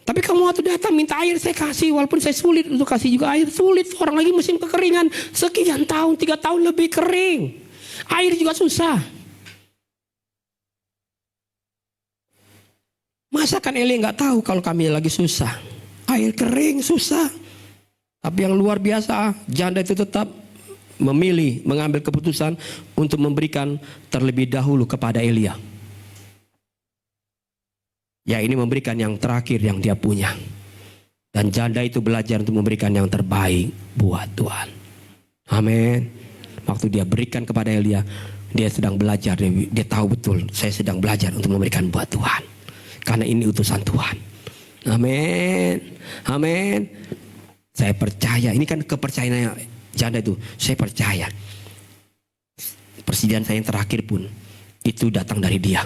Tapi kamu waktu datang minta air saya kasih, walaupun saya sulit untuk kasih juga air, sulit. Orang lagi musim kekeringan, sekian tahun, 3 tahun lebih kering. Air juga susah. Masa kan Elia nggak tahu kalau kami lagi susah, air kering susah. Tapi yang luar biasa, janda itu tetap memilih mengambil keputusan untuk memberikan terlebih dahulu kepada Elia. Ya, ini memberikan yang terakhir yang dia punya. Dan janda itu belajar untuk memberikan yang terbaik buat Tuhan. Amin. Waktu dia berikan kepada Elia, dia sedang belajar. Dia tahu betul, saya sedang belajar untuk memberikan buat Tuhan. Karena ini utusan Tuhan. Amin. Amin. Saya percaya, ini kan kepercayaan janda itu. Saya percaya persediaan saya yang terakhir pun itu datang dari dia.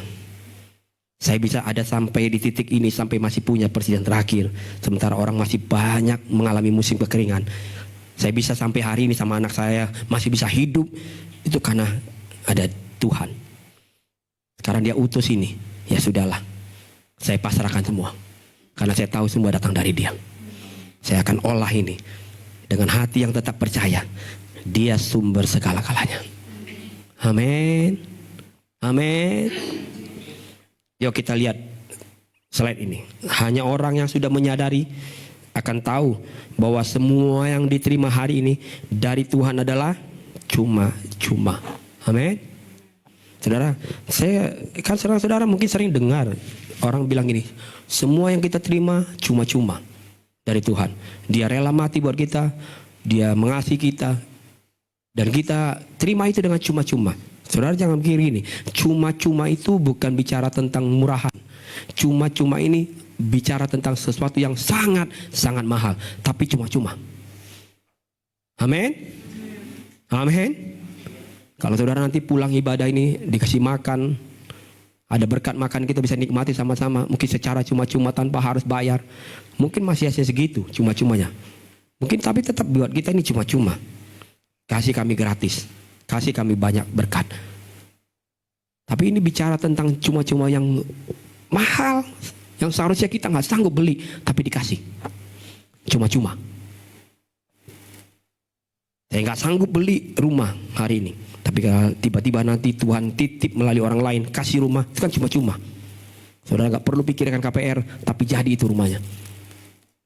Saya bisa ada sampai di titik ini, sampai masih punya persediaan terakhir, sementara orang masih banyak mengalami musim kekeringan. Saya bisa sampai hari ini sama anak saya masih bisa hidup, itu karena ada Tuhan. Sekarang dia utus ini, ya sudahlah, saya pasrahkan semua, karena saya tahu semua datang dari dia. Saya akan olah ini dengan hati yang tetap percaya, dia sumber segala-galanya. Amin. Amin. Yuk kita lihat slide ini. Hanya orang yang sudah menyadari akan tahu bahwa semua yang diterima hari ini dari Tuhan adalah cuma-cuma. Amin. Saudara, saya kan saudara mungkin sering dengar orang bilang gini, semua yang kita terima cuma-cuma dari Tuhan. Dia rela mati buat kita, dia mengasihi kita, dan kita terima itu dengan cuma-cuma. Saudara jangan pikir gini, cuma-cuma itu bukan bicara tentang murahan. Cuma-cuma ini bicara tentang sesuatu yang sangat mahal, tapi cuma-cuma. Amin. Amin. Kalau saudara nanti pulang ibadah ini dikasih makan, ada berkat makan, kita bisa nikmati sama-sama, mungkin secara cuma-cuma tanpa harus bayar. Mungkin masih hasil segitu cuma-cumanya. Mungkin tapi tetap buat kita ini cuma-cuma. Kasih kami gratis, kasih kami banyak berkat. Tapi ini bicara tentang cuma-cuma yang mahal, yang seharusnya kita nggak sanggup beli, tapi dikasih cuma-cuma. Saya nggak sanggup beli rumah hari ini, tapi kalau tiba-tiba nanti Tuhan titip melalui orang lain kasih rumah, itu kan cuma-cuma. Saudara nggak perlu pikirkan KPR, tapi jadi itu rumahnya.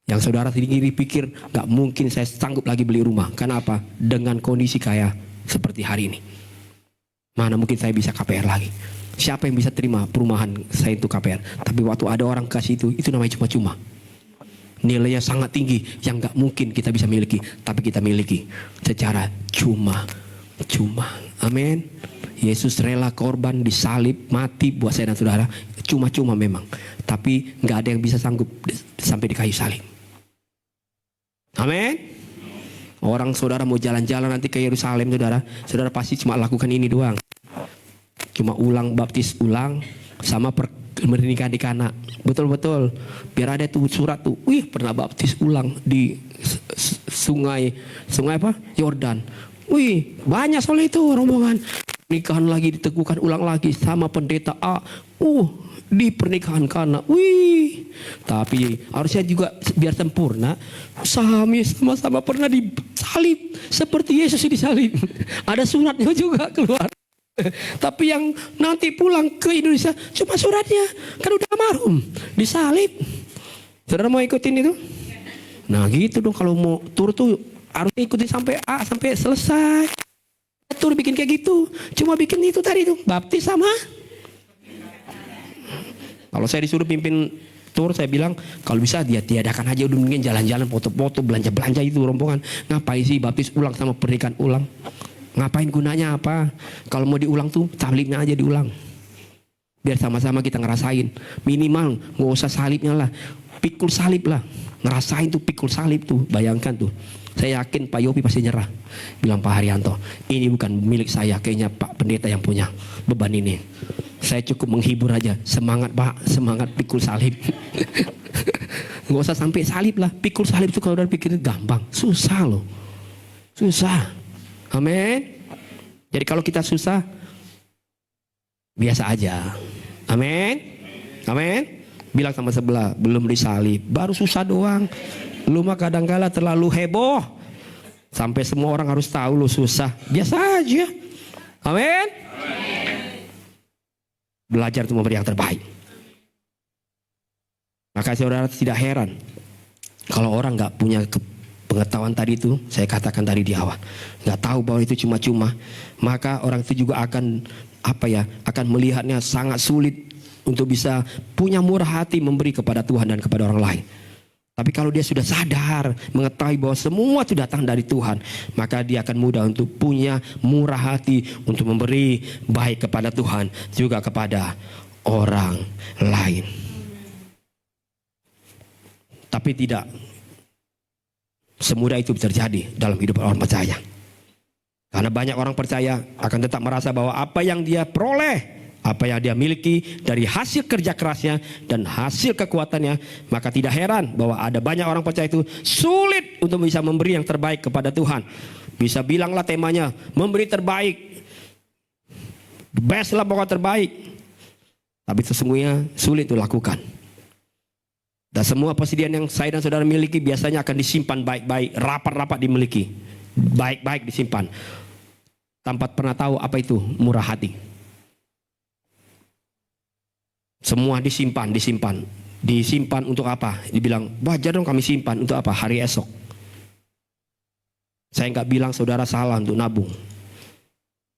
Yang saudara sendiri pikir nggak mungkin saya sanggup lagi beli rumah. Kenapa? Dengan kondisi kaya seperti hari ini, mana mungkin saya bisa KPR lagi? Siapa yang bisa terima perumahan saya itu KPR? Tapi waktu ada orang kasih itu namanya cuma-cuma. Nilainya sangat tinggi yang nggak mungkin kita bisa miliki, tapi kita miliki secara cuma-cuma. Amin. Yesus rela korban, disalib, mati buat saya dan saudara. Cuma-cuma memang, tapi nggak ada yang bisa sanggup sampai di kayu salib. Amin. Orang saudara mau jalan-jalan nanti ke Yerusalem, saudara pasti cuma lakukan ini doang. Cuma ulang baptis ulang sama pernikahan di Kana. Betul-betul. Biar ada tuh surat tuh. Wih, pernah baptis ulang di sungai apa? Yordan. Wih, banyak soal itu rombongan. Nikahan lagi diteguhkan ulang lagi sama pendeta A. Di pernikahan Kana. Wih. Tapi harusnya juga biar sempurna. Sama-sama pernah disalib seperti Yesus disalib. Ada suratnya juga keluar. Tapi yang nanti pulang ke Indonesia cuma suratnya, kan udah almarhum, disalib. Saudara mau ikutin itu? Nah gitu dong, kalau mau tur tuh harus ikutin sampai A sampai selesai. Tur bikin kayak gitu, cuma bikin itu tadi tuh, baptis sama. Kalau saya disuruh pimpin tur, saya bilang kalau bisa dia tiadakan aja, udah mungkin jalan-jalan, foto-foto, belanja-belanja itu rombongan. Ngapain sih baptis ulang sama pernikahan ulang? Ngapain gunanya apa? Kalau mau diulang tuh salibnya aja diulang. Biar sama-sama kita ngerasain. Minimal nggak usah salibnya lah, pikul salib lah. Ngerasain tuh pikul salib tuh. Bayangkan tuh. Saya yakin Pak Yopi pasti nyerah. Bilang Pak Haryanto, ini bukan milik saya, kayaknya Pak Pendeta yang punya beban ini. Saya cukup menghibur aja. Semangat Pak, semangat pikul salib. Nggak usah sampai salib lah. Pikul salib tuh kalau udah pikirin gampang. Susah loh. Susah. Amin. Jadi kalau kita susah, biasa aja. Amin. Amin. Bilang sama sebelah, belum disalib, baru susah doang. Lu mah kadang-kala terlalu heboh, sampai semua orang harus tahu lu susah. Biasa aja. Amin. Belajar untuk memberi yang terbaik. Maka saudara tidak heran kalau orang nggak punya pengetahuan tadi itu, saya katakan tadi di awal, nggak tahu bahwa itu cuma-cuma, maka orang itu juga akan akan melihatnya sangat sulit untuk bisa punya murah hati memberi kepada Tuhan dan kepada orang lain. Tapi kalau dia sudah sadar, mengetahui bahwa semua itu datang dari Tuhan, maka dia akan mudah untuk punya murah hati untuk memberi baik kepada Tuhan juga kepada orang lain. Tapi tidak semudah itu terjadi dalam hidup orang percaya. Karena banyak orang percaya akan tetap merasa bahwa apa yang dia peroleh, apa yang dia miliki dari hasil kerja kerasnya dan hasil kekuatannya, maka tidak heran bahwa ada banyak orang percaya itu sulit untuk bisa memberi yang terbaik kepada Tuhan. Bisa bilanglah temanya, memberi terbaik, the best lah, pokoknya terbaik. Tapi sesungguhnya sulit untuk lakukan. Dan semua persediaan yang saya dan saudara miliki biasanya akan disimpan baik-baik, rapat-rapat dimiliki, baik-baik disimpan, tanpa pernah tahu apa itu murah hati. Semua disimpan untuk apa? Dibilang wajar dong kami simpan untuk apa? Hari esok. Saya nggak bilang saudara salah untuk nabung,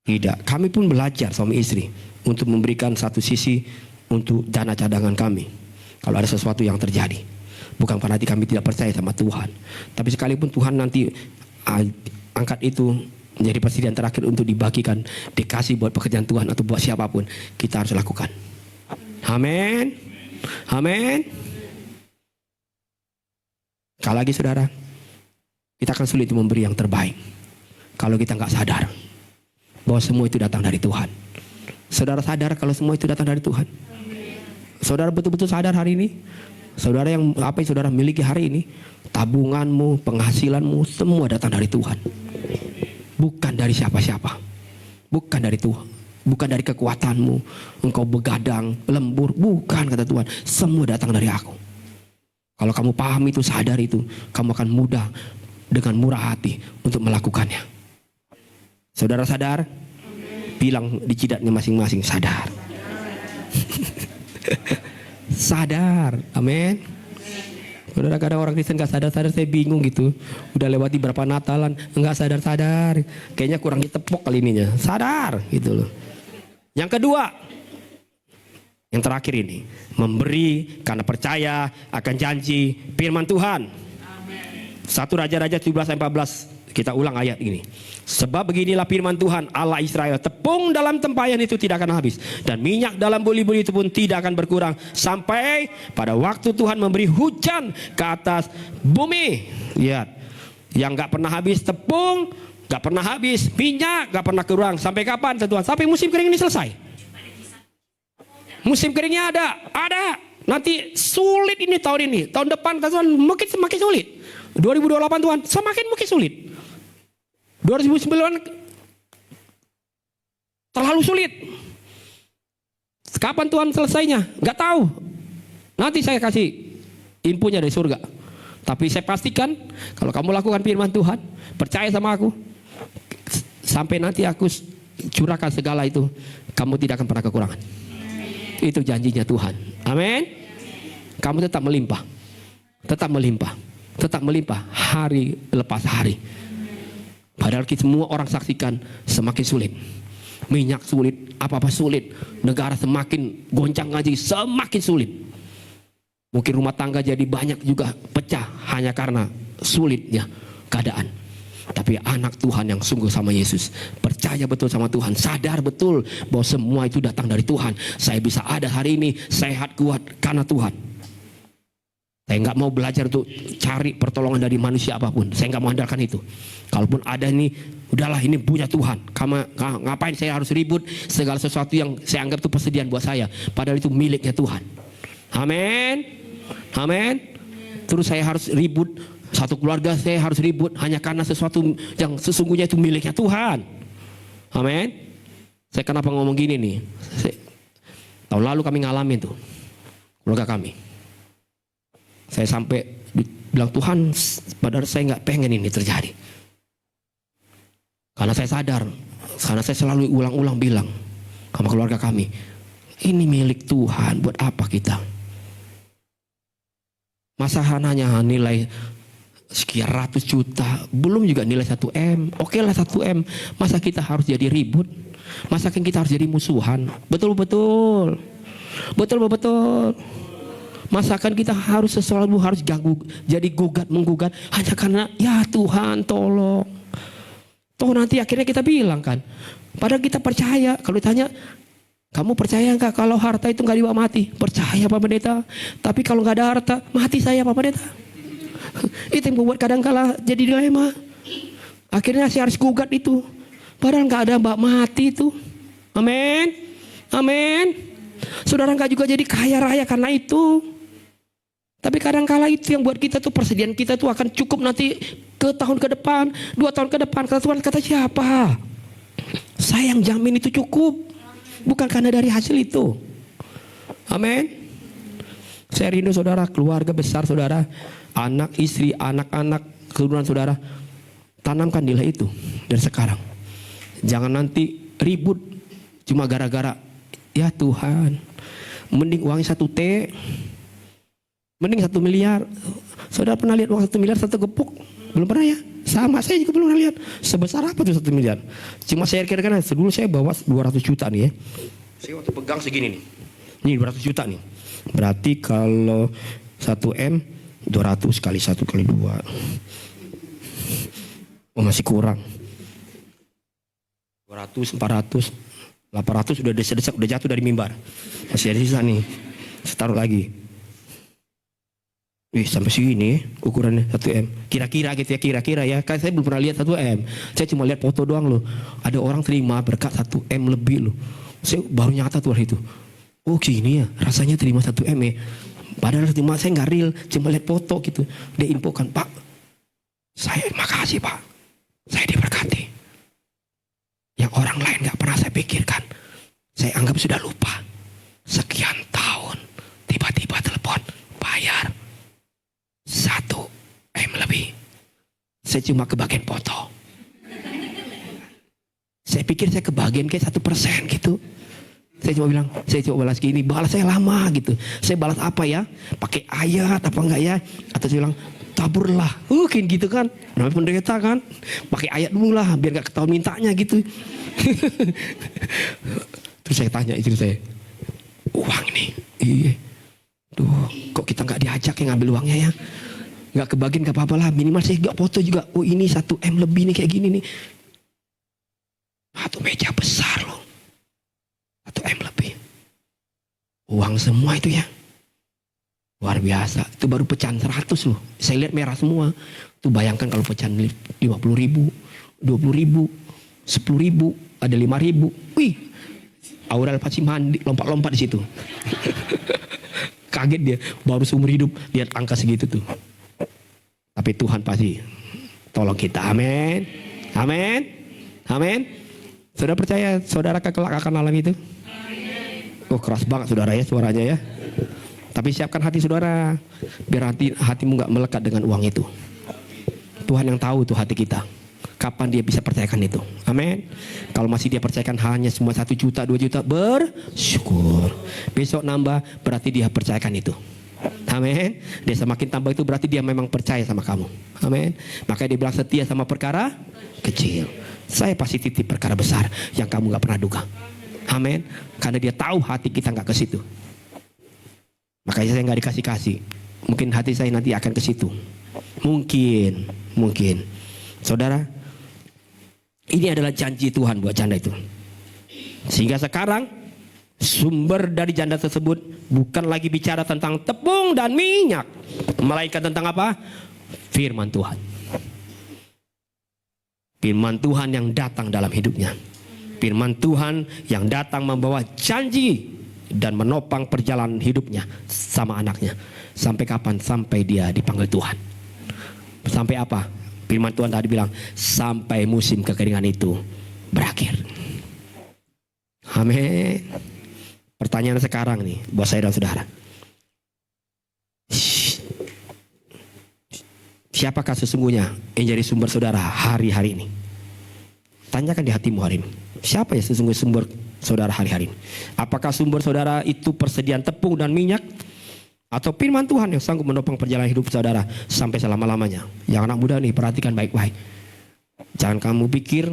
tidak. Kami pun belajar suami istri untuk memberikan satu sisi untuk dana cadangan kami. Kalau ada sesuatu yang terjadi, bukan karena kami tidak percaya sama Tuhan, tapi sekalipun Tuhan nanti angkat itu menjadi persediaan terakhir untuk dibagikan, dikasih buat pekerjaan Tuhan atau buat siapapun, kita harus lakukan. Amin. Amin. Sekali lagi saudara, kita akan sulit memberi yang terbaik kalau kita nggak sadar bahwa semua itu datang dari Tuhan. Saudara sadar kalau semua itu datang dari Tuhan? Saudara betul-betul sadar hari ini? Saudara yang apa yang saudara miliki hari ini, tabunganmu, penghasilanmu, semua datang dari Tuhan. Bukan dari siapa-siapa. Bukan dari Tuhan. Bukan dari kekuatanmu, engkau begadang, lembur. Bukan, kata Tuhan. Semua datang dari aku. Kalau kamu paham itu, sadar itu, kamu akan mudah dengan murah hati untuk melakukannya. Saudara sadar? Bilang di jidatnya masing-masing, sadar. Sadar, amin. Saudara, kadang orang Kristen gak sadar-sadar, saya bingung gitu. Udah lewati berapa Natalan, enggak sadar-sadar. Kayaknya kurang ditepok kali ininya. Sadar, gitu loh. Yang kedua, yang terakhir ini, memberi karena percaya akan janji firman Tuhan. 1 Raja-Raja 17-14. Kita ulang ayat ini. Sebab beginilah firman Tuhan Allah Israel, tepung dalam tempayan itu tidak akan habis, dan minyak dalam buli-buli itu pun tidak akan berkurang, sampai pada waktu Tuhan memberi hujan ke atas bumi. Lihat, yang gak pernah habis tepung, gak pernah habis minyak, gak pernah kurang. Sampai kapan Tuhan? Sampai musim kering ini selesai. Musim keringnya ada. Nanti sulit ini tahun ini. Tahun depan Tuhan mungkin semakin sulit. 2028 Tuhan semakin mungkin sulit. 2009 terlalu sulit. Kapan Tuhan selesainya? Gak tahu. Nanti saya kasih infonya dari surga. Tapi saya pastikan kalau kamu lakukan firman Tuhan, percaya sama aku, sampai nanti aku curahkan segala itu, kamu tidak akan pernah kekurangan. Itu janjinya Tuhan. Amin. Kamu tetap melimpah. Tetap melimpah. Tetap melimpah hari lepas hari. Padahal kita semua orang saksikan semakin sulit. Minyak sulit, apa-apa sulit. Negara semakin goncang ngaji, semakin sulit. Mungkin rumah tangga jadi banyak juga pecah hanya karena sulitnya keadaan. Tapi anak Tuhan yang sungguh sama Yesus, percaya betul sama Tuhan, sadar betul bahwa semua itu datang dari Tuhan. Saya bisa ada hari ini sehat kuat karena Tuhan. Saya nggak mau belajar untuk cari pertolongan dari manusia apapun. Saya nggak mau andalkan itu. Kalaupun ada ini, udahlah ini punya Tuhan. Ngapain saya harus ribut segala sesuatu yang saya anggap itu persediaan buat saya. Padahal itu miliknya Tuhan. Amin. Amin. Terus saya harus ribut, satu keluarga saya harus ribut hanya karena sesuatu yang sesungguhnya itu miliknya Tuhan. Amin. Saya kenapa ngomong gini nih? Tahun lalu kami ngalamin tuh keluarga kami. Saya sampai bilang Tuhan, padahal saya nggak pengen ini terjadi. Karena saya sadar, karena saya selalu ulang-ulang bilang sama keluarga kami, ini milik Tuhan, buat apa kita? Masa hanya nilai sekian ratus juta, belum juga nilai 1M. Oke lah 1M, masa kita harus jadi ribut? Masa kita harus jadi musuhan? Betul. Masakan kita harus selalu harus ganggu, jadi menggugat hanya karena ya Tuhan tolong. Toh nanti akhirnya kita bilang kan, padahal kita percaya. Kalau ditanya, kamu percaya enggak kalau harta itu enggak dibawa mati? Percaya Pak Pendeta. Tapi kalau enggak ada harta, mati saya Pak Pendeta. Itu yang membuat kadang-kala jadi dilema. Akhirnya saya harus gugat itu. Padahal enggak ada mbak mati itu. Amin. Saudara enggak juga jadi kaya raya karena itu. Tapi kadang-kala itu yang buat kita tuh persediaan kita tuh akan cukup nanti ke tahun ke depan, 2 tahun ke depan. Kata Tuhan, kata siapa? Saya yang jamin itu cukup. Bukan karena dari hasil itu. Amin. Saya rindu saudara, keluarga besar saudara, anak, istri, anak-anak, keturunan saudara, tanamkan nilai itu dari sekarang. Jangan nanti ribut cuma gara-gara ya Tuhan. Mending uangnya 1T, mending 1 miliar. Saudara pernah lihat uang 1 miliar 1 gepuk? Belum pernah ya? Sama, saya juga belum pernah lihat. Sebesar apa tuh 1 miliar? Cuma saya kira-kira dulu saya bawa 200 juta nih ya. Saya waktu pegang segini nih. Ini 200 juta nih. Berarti kalau 1M 200 kali 1 kali 2. Oh masih kurang. 200, 400, 800 udah desak-desak, udah jatuh dari mimbar. Masih ada sisa nih. Saya taruh lagi. Wih sampai segini ukurannya 1M. Kira-kira gitu ya, kira-kira ya. Kan saya belum pernah lihat 1M. Saya cuma lihat foto doang loh. Ada orang terima berkat 1M lebih loh. Saya baru nyata tuh hari itu. Oh gini ya, rasanya terima 1M ya. Padahal cuma saya nggak real, cuma lihat foto gitu. Dia infokan, Pak, saya makasih Pak, saya diberkati. Yang orang lain nggak pernah saya pikirkan, saya anggap sudah lupa. Sekian tahun, tiba-tiba telepon, bayar 1M lebih. Saya cuma kebagian foto. Saya pikir saya kebagian kayak 1% gitu. Saya cuma bilang, saya coba balas gini, balas saya lama gitu. Saya balas apa ya? Pakai ayat apa enggak ya? Atau saya bilang, taburlah. Mungkin gitu kan. Namanya pendeta kan. Pakai ayat dulu lah, biar gak ketahuan mintanya gitu. Terus saya tanya istri saya, uang nih? Iya. Duh, kok kita gak diajak ya ngambil uangnya ya? Gak kebagian gak apa-apa lah. Minimal saya gak foto juga. Oh ini 1M lebih nih kayak gini nih. Satu meja besar loh. 1M lebih. Uang semua itu ya. Luar biasa. Itu baru pecahan 100 loh. Saya lihat merah semua. Tuh bayangkan kalau pecahan 50.000, 20.000, 10.000, ada 5.000. Wih. Aurel pasti mandi, lompat-lompat di situ. Kaget dia, baru seumur hidup lihat angka segitu tuh. Tapi Tuhan pasti tolong kita. Amin. Amin. Amin. Saudara percaya saudara kelak akan alami itu? Oh, keras banget saudara ya suaranya ya. Tapi siapkan hati saudara, biar hatimu gak melekat dengan uang itu. Tuhan yang tahu tuh hati kita, kapan dia bisa percayakan itu. Amin. Kalau masih dia percayakan hanya cuma 1 juta, 2 juta, bersyukur. Besok nambah, berarti dia percayakan itu. Amin. Dia semakin tambah itu berarti dia memang percaya sama kamu. Amin. Makanya dia bilang setia sama perkara kecil, saya pasti titip perkara besar yang kamu gak pernah duga. Amin. Karena dia tahu hati kita gak ke situ. Makanya saya gak dikasih-kasih. Mungkin hati saya nanti akan ke situ. Mungkin. Saudara, ini adalah janji Tuhan buat janda itu. Sehingga sekarang sumber dari janda tersebut bukan lagi bicara tentang tepung dan minyak, melainkan tentang apa? Firman Tuhan. Firman Tuhan yang datang dalam hidupnya. Firman Tuhan yang datang membawa janji dan menopang perjalanan hidupnya sama anaknya. Sampai kapan? Sampai dia dipanggil Tuhan. Sampai apa? Firman Tuhan tadi bilang, sampai musim kekeringan itu berakhir. Amin. Pertanyaan sekarang nih buat saya dan saudara. Siapakah sesungguhnya yang jadi sumber saudara hari-hari ini? Tanyakan di hatimu hari ini. Siapa ya sesungguhnya sumber saudara hari-hari ini? Apakah sumber saudara itu persediaan tepung dan minyak? Atau firman Tuhan yang sanggup menopang perjalanan hidup saudara sampai selama-lamanya? Yang anak muda nih, perhatikan baik-baik. Jangan kamu pikir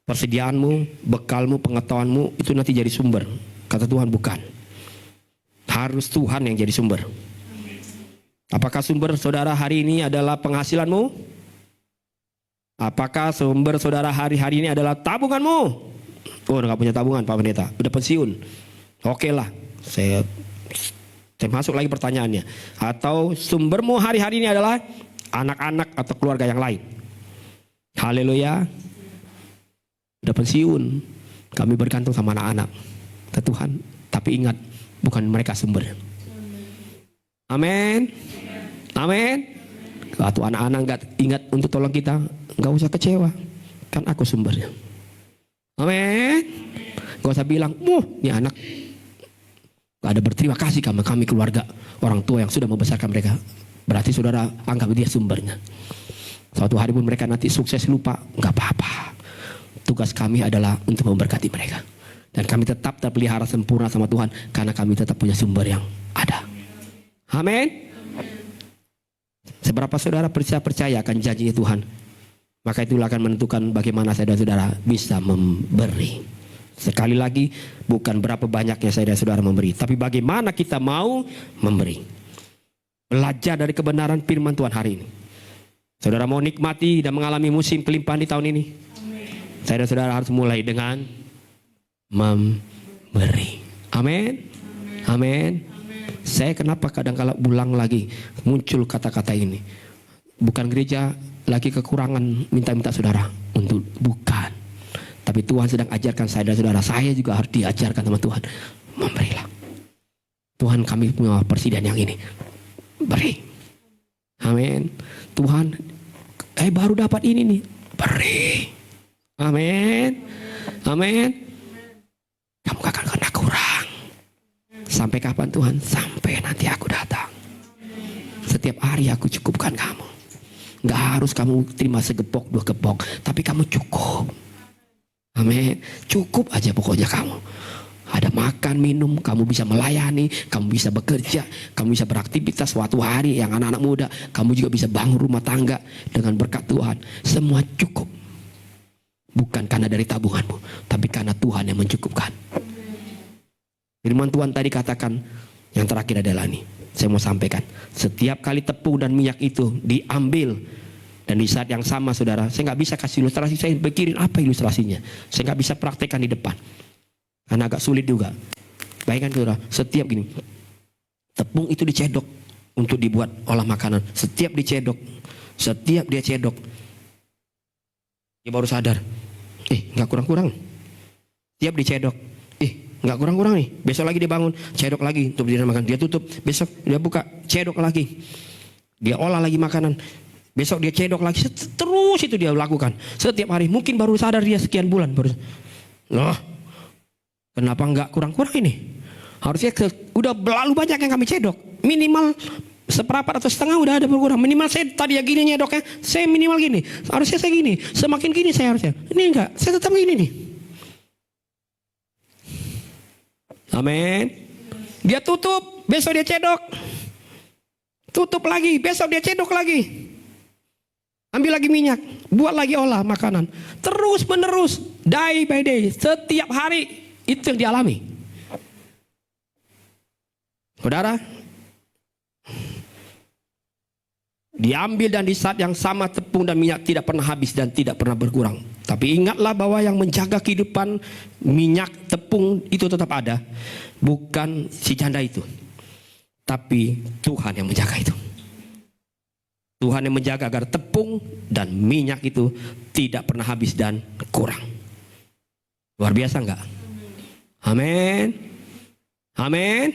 persediaanmu, bekalmu, pengetahuanmu itu nanti jadi sumber. Kata Tuhan bukan. Harus Tuhan yang jadi sumber. Apakah sumber saudara hari ini adalah penghasilanmu? Apakah sumber saudara hari-hari ini adalah tabunganmu? Oh, udah gak punya tabungan Pak Pendeta, udah pensiun. Oke lah, saya masuk lagi pertanyaannya. Atau sumbermu hari-hari ini adalah anak-anak atau keluarga yang lain? Haleluya. Udah pensiun, kami bergantung sama anak-anak. Kata Tuhan, tapi ingat, bukan mereka sumbernya. Amin. Amin. Waktu anak-anak gak ingat untuk tolong kita, gak usah kecewa, kan aku sumbernya. Amin. Gak usah bilang, ini anak gak ada berterima kasih sama kami keluarga orang tua yang sudah membesarkan mereka. Berarti saudara anggap dia sumbernya. Suatu hari pun mereka nanti sukses lupa, gak apa-apa. Tugas kami adalah untuk memberkati mereka. Dan kami tetap terpelihara sempurna sama Tuhan karena kami tetap punya sumber yang ada. Amin. Seberapa saudara percaya akan janjinya Tuhan, maka itulah akan menentukan bagaimana saudara-saudara bisa memberi. Sekali lagi, bukan berapa banyaknya saudara-saudara memberi, tapi bagaimana kita mau memberi. Belajar dari kebenaran firman Tuhan hari ini. Saudara mau nikmati dan mengalami musim kelimpahan di tahun ini, saudara-saudara harus mulai dengan memberi. Amin. Amin. Saya kenapa kadang-kala ulang lagi muncul kata-kata ini? Bukan gereja lagi kekurangan minta-minta saudara untuk, bukan. Tapi Tuhan sedang ajarkan saya dan saudara, saya juga harus diajarkan sama Tuhan. Memberilah. Tuhan, kami punya persediaan yang ini. Beri. Amin. Tuhan, baru dapat ini nih. Beri. Amin. Amin. Kamu gak akan kena kurang. Sampai kapan Tuhan? Sampai nanti aku datang. Setiap hari aku cukupkan kamu. Gak harus kamu terima segepok, 2 gepok, tapi kamu cukup. Amin. Cukup aja pokoknya kamu. Ada makan, minum, kamu bisa melayani, kamu bisa bekerja, kamu bisa beraktivitas suatu hari yang anak-anak muda, kamu juga bisa bangun rumah tangga dengan berkat Tuhan. Semua cukup. Bukan karena dari tabunganmu, tapi karena Tuhan yang mencukupkan. Firman Tuhan tadi katakan, yang terakhir adalah ini. Saya mau sampaikan, setiap kali tepung dan minyak itu diambil, dan di saat yang sama saudara, saya gak bisa kasih ilustrasi, saya pikirin apa ilustrasinya. Saya gak bisa praktekkan di depan, karena agak sulit juga. Bayangkan saudara, setiap gini, tepung itu dicedok untuk dibuat olah makanan. Setiap dia cedok, dia baru sadar, gak kurang-kurang. Setiap dicedok, nggak kurang-kurang nih. Besok lagi dia bangun, cedok lagi untuk dia makan. Dia tutup, besok dia buka, cedok lagi. Dia olah lagi makanan. Besok dia cedok lagi. Terus itu dia lakukan setiap hari. Mungkin baru sadar dia sekian bulan baru. Loh, kenapa nggak kurang-kurang ini? Harusnya udah berlalu banyak yang kami cedok. Minimal seperempat atau setengah udah ada berkurang. Minimal saya tadi ya gini nyedoknya, saya minimal gini. Harusnya saya gini, semakin gini saya harusnya. Ini enggak, saya tetap gini nih. Amin. Dia tutup, besok dia cedok. Tutup lagi, besok dia cedok lagi. Ambil lagi minyak, buat lagi olah makanan. Terus menerus, day by day, setiap hari itu yang dialami. Saudara, diambil dan di saat yang sama tepung dan minyak tidak pernah habis dan tidak pernah berkurang. Tapi ingatlah bahwa yang menjaga kehidupan minyak tepung itu tetap ada. Bukan si janda itu. Tapi Tuhan yang menjaga itu. Tuhan yang menjaga agar tepung dan minyak itu tidak pernah habis dan kurang. Luar biasa enggak? Amin. Amin.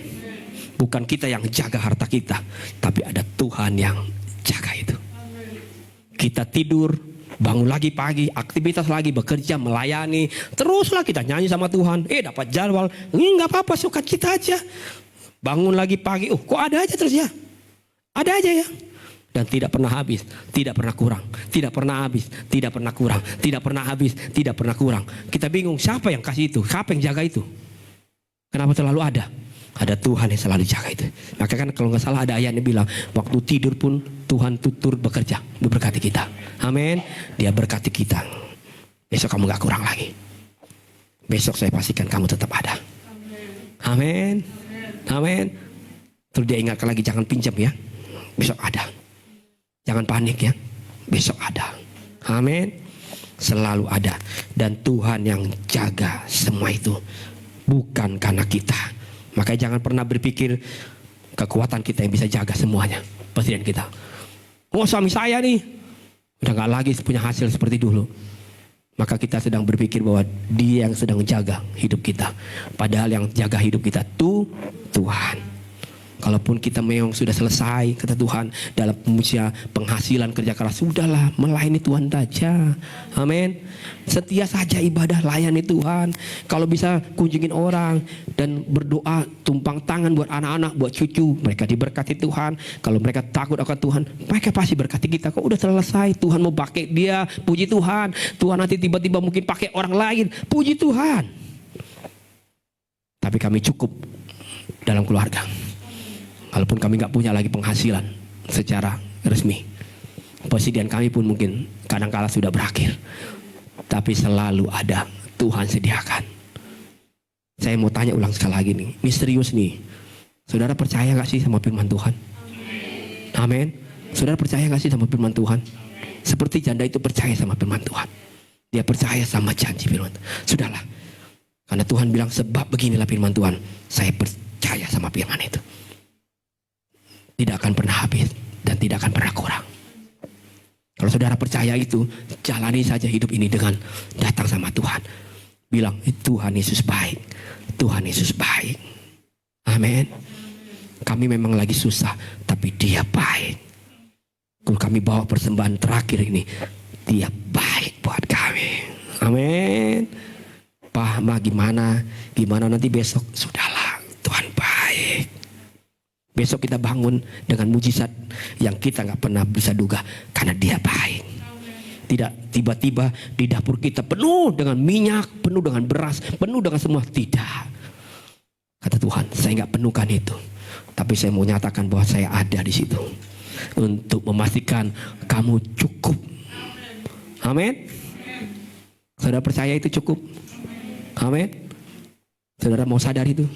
Bukan kita yang jaga harta kita, tapi ada Tuhan yang jaga itu. Kita tidur, bangun lagi pagi, aktivitas lagi, bekerja, melayani, teruslah kita nyanyi sama Tuhan. Dapat jadwal, ini nggak apa-apa, suka kita aja. Bangun lagi pagi, kok ada aja terus ya? Ada aja ya. Dan tidak pernah habis, tidak pernah kurang, tidak pernah habis, tidak pernah kurang, tidak pernah habis, tidak pernah kurang. Kita bingung siapa yang kasih itu, siapa yang jaga itu? Kenapa selalu ada? Ada Tuhan yang selalu jaga itu. Maka kan kalau nggak salah ada ayatnya bilang, waktu tidur pun Tuhan tutur bekerja, memberkati kita. Amin. Dia berkati kita. Besok kamu nggak kurang lagi. Besok saya pastikan kamu tetap ada. Amin. Amin. Terus dia ingatkan lagi, jangan pinjam ya. Besok ada. Jangan panik ya. Besok ada. Amin. Selalu ada. Dan Tuhan yang jaga semua itu. Bukan karena kita. Makanya jangan pernah berpikir kekuatan kita yang bisa jaga semuanya. Presiden kita. Suami saya nih udah gak lagi punya hasil seperti dulu. Maka kita sedang berpikir bahwa dia yang sedang menjaga hidup kita. Padahal yang jaga hidup kita Tuhan. Kalaupun kita memang sudah selesai, kata Tuhan, dalam usia penghasilan kerja keras, sudahlah melayani Tuhan saja. Amin. Setia saja ibadah, layani Tuhan. Kalau bisa kunjungin orang dan berdoa, tumpang tangan buat anak-anak, buat cucu, mereka diberkati Tuhan. Kalau mereka takut akan Tuhan, mereka pasti berkati kita. Kok udah selesai, Tuhan mau pakai dia, puji Tuhan. Tuhan nanti tiba-tiba mungkin pakai orang lain, puji Tuhan. Tapi kami cukup dalam keluarga. Walaupun kami gak punya lagi penghasilan secara resmi. Persediaan kami pun mungkin kadang-kala sudah berakhir. Tapi selalu ada Tuhan sediakan. Saya mau tanya ulang sekali lagi nih. Ini serius nih. Saudara percaya gak sih sama firman Tuhan? Amin. Saudara percaya gak sih sama firman Tuhan? Seperti janda itu percaya sama firman Tuhan. Dia percaya sama janji firman Tuhan. Sudahlah. Karena Tuhan bilang sebab beginilah firman Tuhan. Saya percaya sama firman itu. Tidak akan pernah habis dan tidak akan pernah kurang. Kalau saudara percaya itu, jalani saja hidup ini dengan datang sama Tuhan. Bilang, Tuhan Yesus baik. Tuhan Yesus baik. Amin. Kami memang lagi susah, tapi dia baik. Kalau kami bawa persembahan terakhir ini, dia baik buat kami. Amin. Pak, gimana nanti besok? Sudahlah, Tuhan baik. Besok kita bangun dengan mujizat yang kita gak pernah bisa duga. Karena dia baik. Tidak tiba-tiba di dapur kita penuh dengan minyak, penuh dengan beras, penuh dengan semua. Tidak. Kata Tuhan, saya gak penuhkan itu. Tapi saya mau nyatakan bahwa saya ada di situ. Untuk memastikan kamu cukup. Amin. Saudara percaya itu cukup? Amin. Saudara mau sadar itu?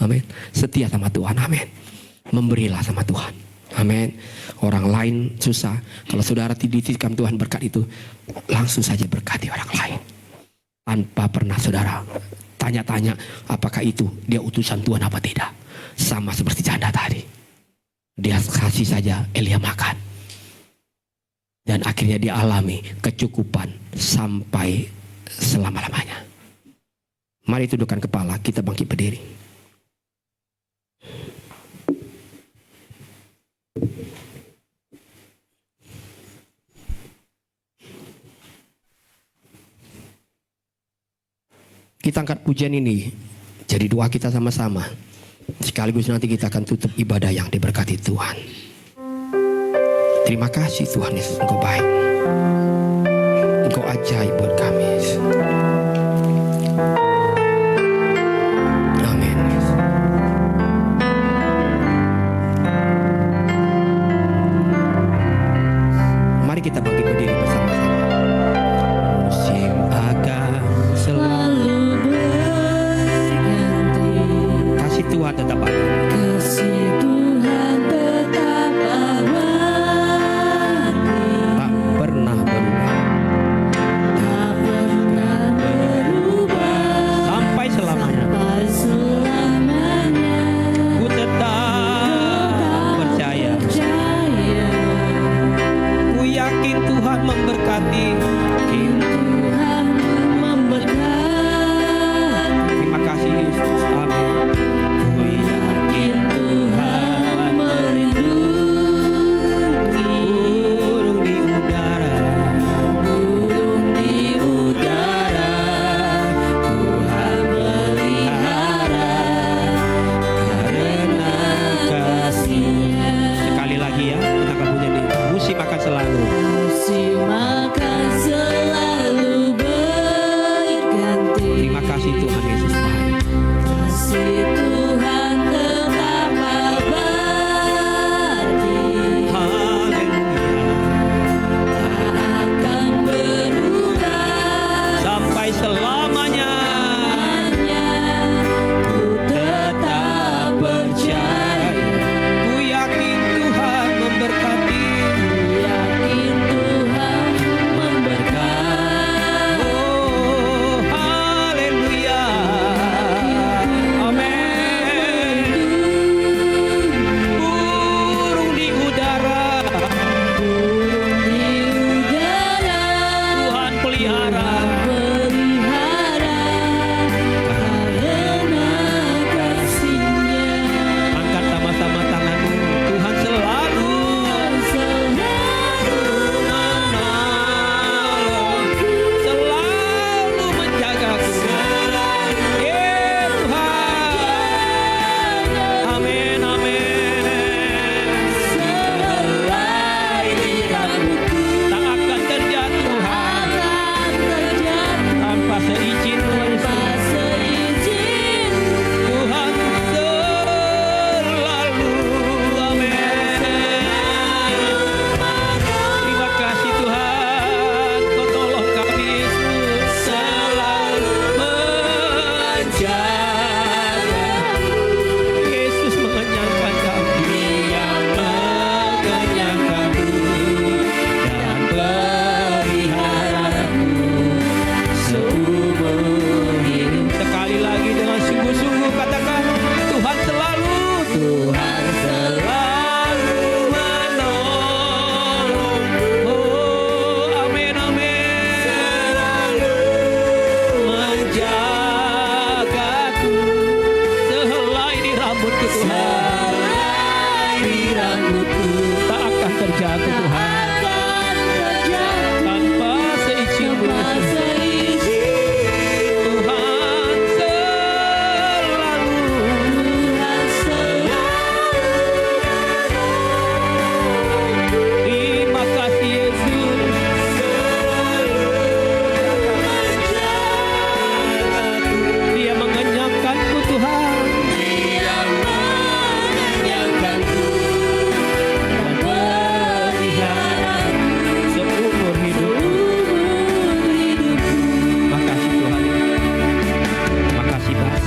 Amin. Setia sama Tuhan. Amin. Memberilah sama Tuhan. Amin. Orang lain susah. Kalau saudara dititipkan Tuhan berkat itu, langsung saja berkati orang lain. Tanpa pernah saudara tanya-tanya apakah itu dia utusan Tuhan apa tidak. Sama seperti janda tadi. Dia kasih saja Elia makan. Dan akhirnya dia alami kecukupan sampai selama-lamanya. Mari tundukkan kepala, kita bangkit berdiri. Kita angkat pujian ini jadi doa kita sama-sama. Sekaligus nanti kita akan tutup ibadah yang diberkati Tuhan. Terima kasih Tuhan Yesus, Engkau baik. Engkau ajaib buat kami. Amin. Mari kita bangkit berdiri bersama-sama. Musim akan selalu berganti, kasih Tuhan tetap ada. kasih Tuhan tetap abadi, Tak pernah berubah tak pernah berubah sampai selamanya. sampai selamanya. Ku tetap percaya. Percaya Ku yakin Tuhan memberkati. Tuhan memberkati. Terima kasih Yesus. Amin. Ku yakin Tuhan Melindungi burung di udara. burung di udara, Tuhan melihara karena kasih-Nya. Sekali lagi ya, kita akan punya nih. Musim akan selalu. Musim akan selalu berganti. Terima kasih Tuhan Yesus baik. Kasih Tuhan tetap abadi, Haleluya. tak akan berubah Sampai selamanya. hanya. Ku tetap percaya, Ku yakin Tuhan memberkati. yakin Tuhan memberkati. Oh, haleluya. Amin. Burung di udara Burung di udara, Tuhan pelihara. pelihara karena kasih-Nya. Angkat sama-sama tanganmu. Tuhan selalu menolongku, selalu menjagaku. Ya Tuhan. Amin, amin. Tak akan terjatuh tanpa seizin Tuhan. Tuhan selalu, amin. Terima kasih Tuhan, Kau tolong kami Yesus, selalu menjaga. Yesus mengenyangkan kami, yang mengenyangkanku dan peliharaku seumur hidup. Sekali lagi dengan sungguh-sungguh katakan, Tuhan selalu menolong. Oh, amin, amin. Selalu menjagaku. Sehelai di rambutku Tuhan, tak akan terjatuh Tuhan tanpa seizin-Mu. Tuhan selalu. Terima kasih Yesus. Dia mengenyangkanku Tuhan. Dan peliharaku seumur hidup. Makasih Tuhan. Makasih Bapak.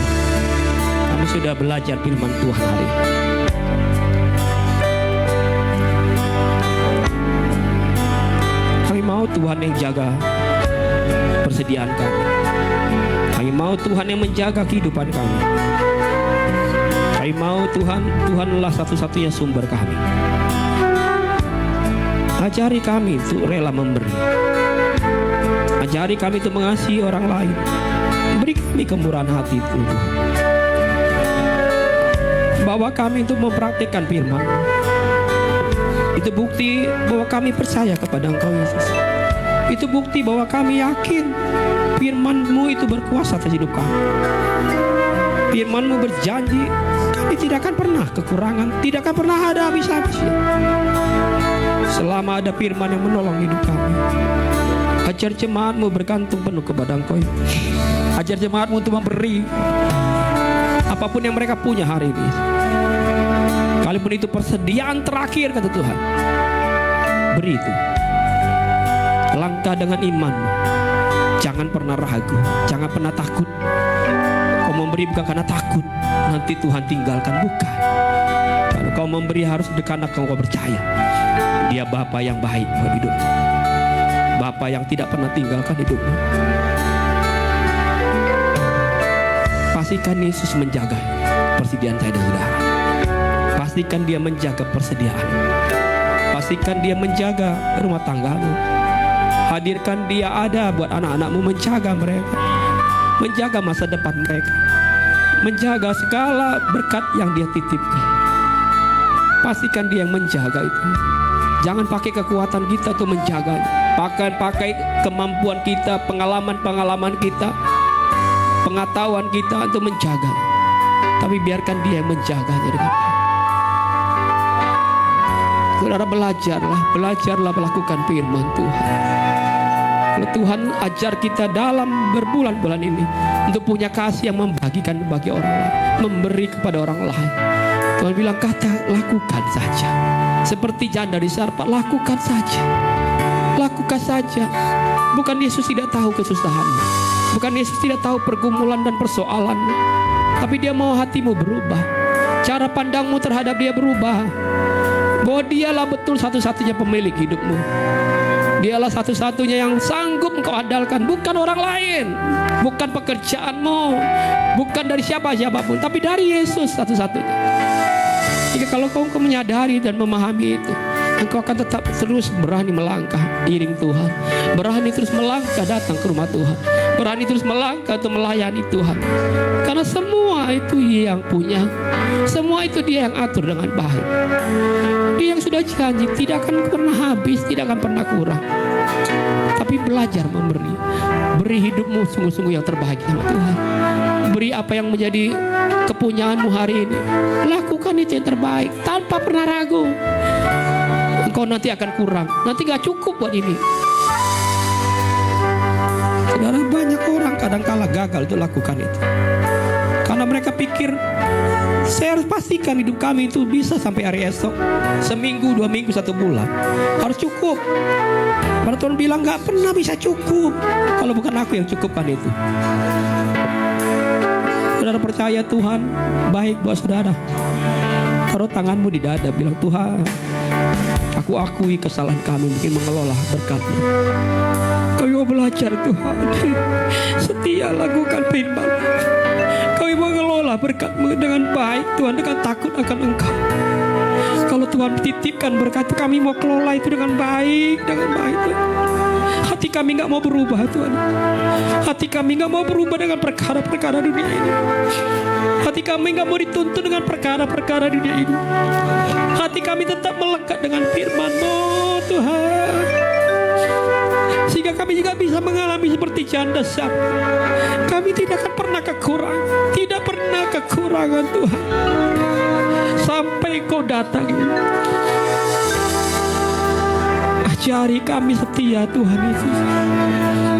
Kami sudah belajar firman Tuhan hari ini. Kami mau Tuhan yang jaga persediaan kami. Kami mau Tuhan yang menjaga kehidupan kami. Kami mau Tuhanlah satu-satunya sumber kami. Ajari kami untuk rela memberi. Ajari kami untuk mengasihi orang lain. Beri kami kemurahan hati itu Tuhan. Bawa kami untuk mempraktikkan firman. Itu bukti bahwa kami percaya kepada Engkau Yesus. Itu bukti bahwa kami yakin firman-Mu itu berkuasa atas hidup kami. Firman-Mu berjanji kami tidak akan pernah kekurangan, tidak akan pernah ada habis-habisnya. Selama ada firman yang menolong hidup kami. Ajar jemaat-Mu bergantung penuh kepada Engkau. Ajar jemaat-Mu untuk memberi apapun yang mereka punya hari ini. Kalaupun itu persediaan terakhir kata Tuhan, beri itu. Langkah dengan iman. Jangan pernah ragu, jangan pernah takut. Kau memberi bukan karena takut nanti Tuhan tinggalkan, bukan. Kalau kau memberi harus karena kau percaya Dia Bapa yang baik buat hidupmu, Bapa yang tidak pernah tinggalkan hidupmu. Pastikan Yesus menjaga persediaan saya dan saudara. Pastikan Dia menjaga persediaan. Pastikan Dia menjaga rumah tanggamu. Hadirkan Dia ada buat anak-anakmu, menjaga mereka, menjaga masa depan mereka, menjaga segala berkat yang Dia titipkan. Pastikan Dia yang menjaga itu. Jangan pakai kekuatan kita untuk menjaganya. Pakai kemampuan kita, pengalaman kita, pengetahuan kita untuk menjaga. Tapi biarkan Dia yang menjaganya dengan baik. Saudara, belajarlah melakukan firman Tuhan. Kalau Tuhan ajar kita dalam berbulan-bulan ini untuk punya kasih yang membagikan bagi orang lain, memberi kepada orang lain. Tuhan bilang lakukan saja. Seperti janda di Sarpat, lakukan saja. Lakukan saja. Bukan Yesus tidak tahu kesusahanmu, bukan Yesus tidak tahu pergumulan dan persoalanmu, tapi Dia mau hatimu berubah, cara pandangmu terhadap Dia berubah. Bahwa Dialah betul satu-satunya pemilik hidupmu. Dialah satu-satunya yang sanggup engkau andalkan, bukan orang lain, bukan pekerjaanmu, bukan dari siapa-siapapun, tapi dari Yesus satu-satunya. Jika kalau kau menyadari dan memahami itu, engkau akan tetap terus berani melangkah iring Tuhan, berani terus melangkah datang ke rumah Tuhan, berani terus melangkah untuk melayani Tuhan. Karena semua itu Dia yang punya, semua itu Dia yang atur dengan baik. Dia yang sudah janji tidak akan pernah habis, tidak akan pernah kurang. Tapi belajar memberi, beri hidupmu sungguh-sungguh yang terbaik sama Tuhan. Beri apa yang menjadi kepunyaanmu hari ini, lakukan itu yang terbaik tanpa pernah ragu. Engkau nanti akan kurang, nanti gak cukup buat ini. Saudara, banyak orang kadang-kala gagal untuk lakukan itu, karena mereka pikir saya harus pastikan hidup kami itu bisa sampai hari esok, seminggu, 2 minggu, 1 bulan, harus cukup. Karena Tuhan bilang gak pernah bisa cukup kalau bukan aku yang cukupkan itu. Saudara percaya Tuhan baik buat saudara. Taruh tanganmu di dada, bilang Tuhan, aku akui kesalahan kami mungkin mengelola berkat-Mu. Kami mau belajar Tuhan, setia lakukan firman. Kami mau mengelola berkat-Mu dengan baik Tuhan, dengan takut akan Engkau. Kalau Tuhan titipkan berkat, kami mau kelola itu dengan baik Tuhan. Hati kami gak mau berubah Tuhan. Hati kami gak mau berubah dengan perkara-perkara dunia ini. Hati kami gak mau dituntun dengan perkara-perkara dunia ini. Hati kami tetap melekat dengan firman-Mu Tuhan, sehingga kami juga bisa mengalami seperti janda Sarpat. Kami tidak akan pernah kekurangan, tidak pernah kekurangan Tuhan, sampai Kau datang. Ajari kami setia Tuhan Yesus.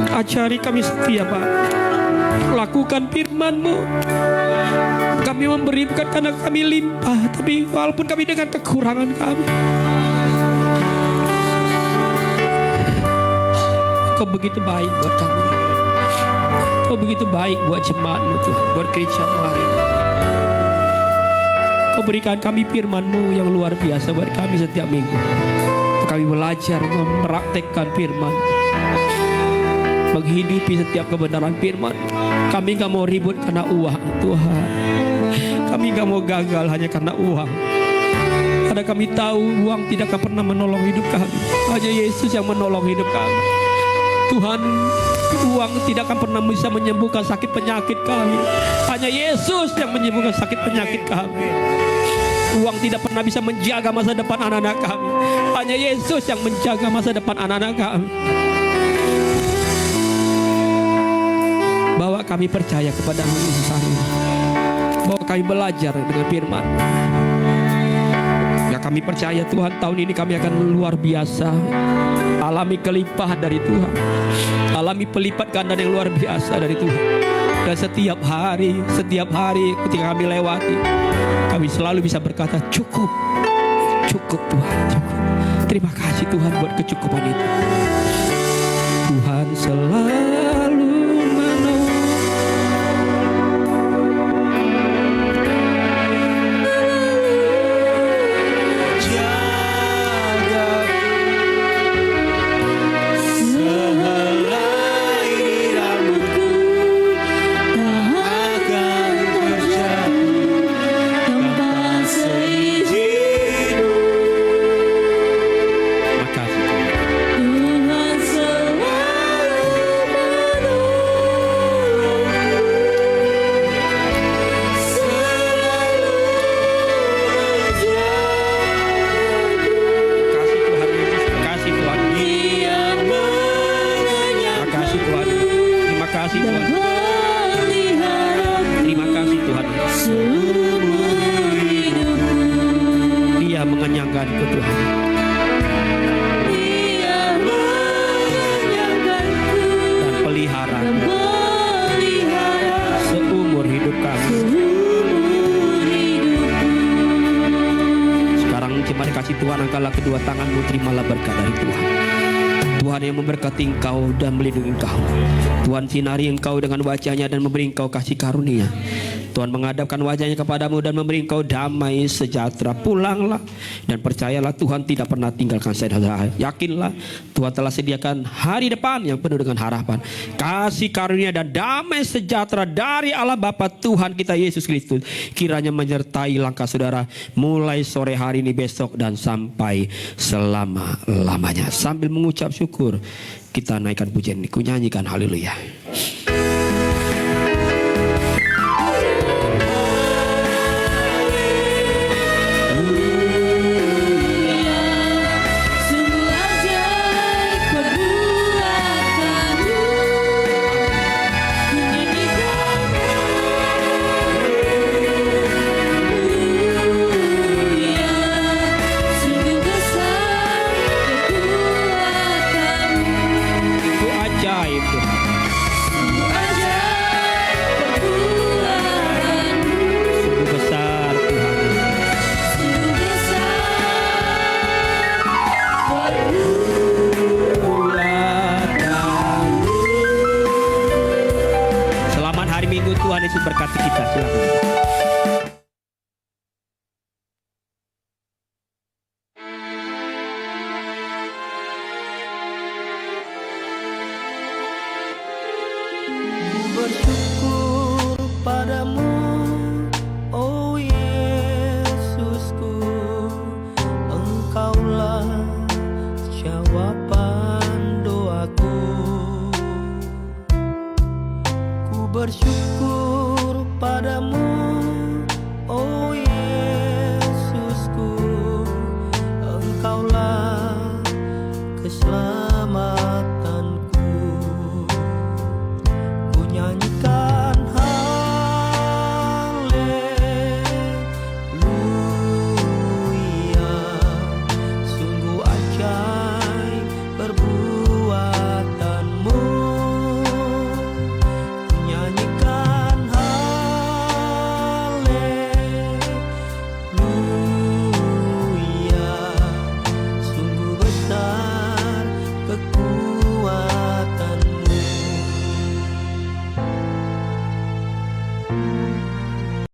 Ajari kami setia Pak. Lakukan firman-Mu. Kami memberi bukan karena kami limpah, tapi walaupun kami dengan kekurangan kami, Kau begitu baik buat kami. Kau begitu baik buat jemaat-Mu Tuhan, buat gereja-Mu hari ini. Kau berikan kami firman-Mu yang luar biasa buat kami setiap minggu. Kami belajar mempraktekkan firman, menghidupi setiap kebenaran firman. Kami gak mau ribut karena uang Tuhan. Kami gak mau gagal hanya karena uang, karena kami tahu uang tidak akan pernah menolong hidup kami. Hanya Yesus yang menolong hidup kami. Tuhan, Uang tidak akan pernah bisa menyembuhkan sakit penyakit kami. Hanya Yesus yang menyembuhkan sakit penyakit kami. Uang tidak pernah bisa menjaga masa depan anak-anak kami. Hanya Yesus yang menjaga masa depan anak-anak kami. Bahwa kami percaya kepada-Mu Yesus hari ini. Bahwa kami belajar dengan firman. Ya, kami percaya Tuhan, tahun ini kami akan luar biasa alami kelimpahan dari Tuhan, alami pelipat ganda yang luar biasa dari Tuhan. Dan setiap hari ketika kami lewati, kami selalu bisa berkata cukup, cukup Tuhan, cukup. Terima kasih Tuhan buat kecukupan itu. Tuhan selalu menolong. Kedua tanganmu, terimalah berkat dari Tuhan. Tuhan yang memberkati engkau dan melindungi engkau. Tuhan sinari engkau dengan wajahnya dan memberi engkau kasih karunia. Tuhan menghadapkan wajahnya kepadamu dan memberi engkau damai sejahtera. Pulanglah dan percayalah Tuhan tidak pernah tinggalkan saudara. Yakinlah Tuhan telah sediakan hari depan yang penuh dengan harapan. Kasih karunia dan damai sejahtera dari Allah Bapa Tuhan kita Yesus Kristus kiranya menyertai langkah saudara mulai sore hari ini, besok, dan sampai selama-lamanya. Sambil mengucap syukur kita naikkan pujian ini, ku nyanyikan haleluya.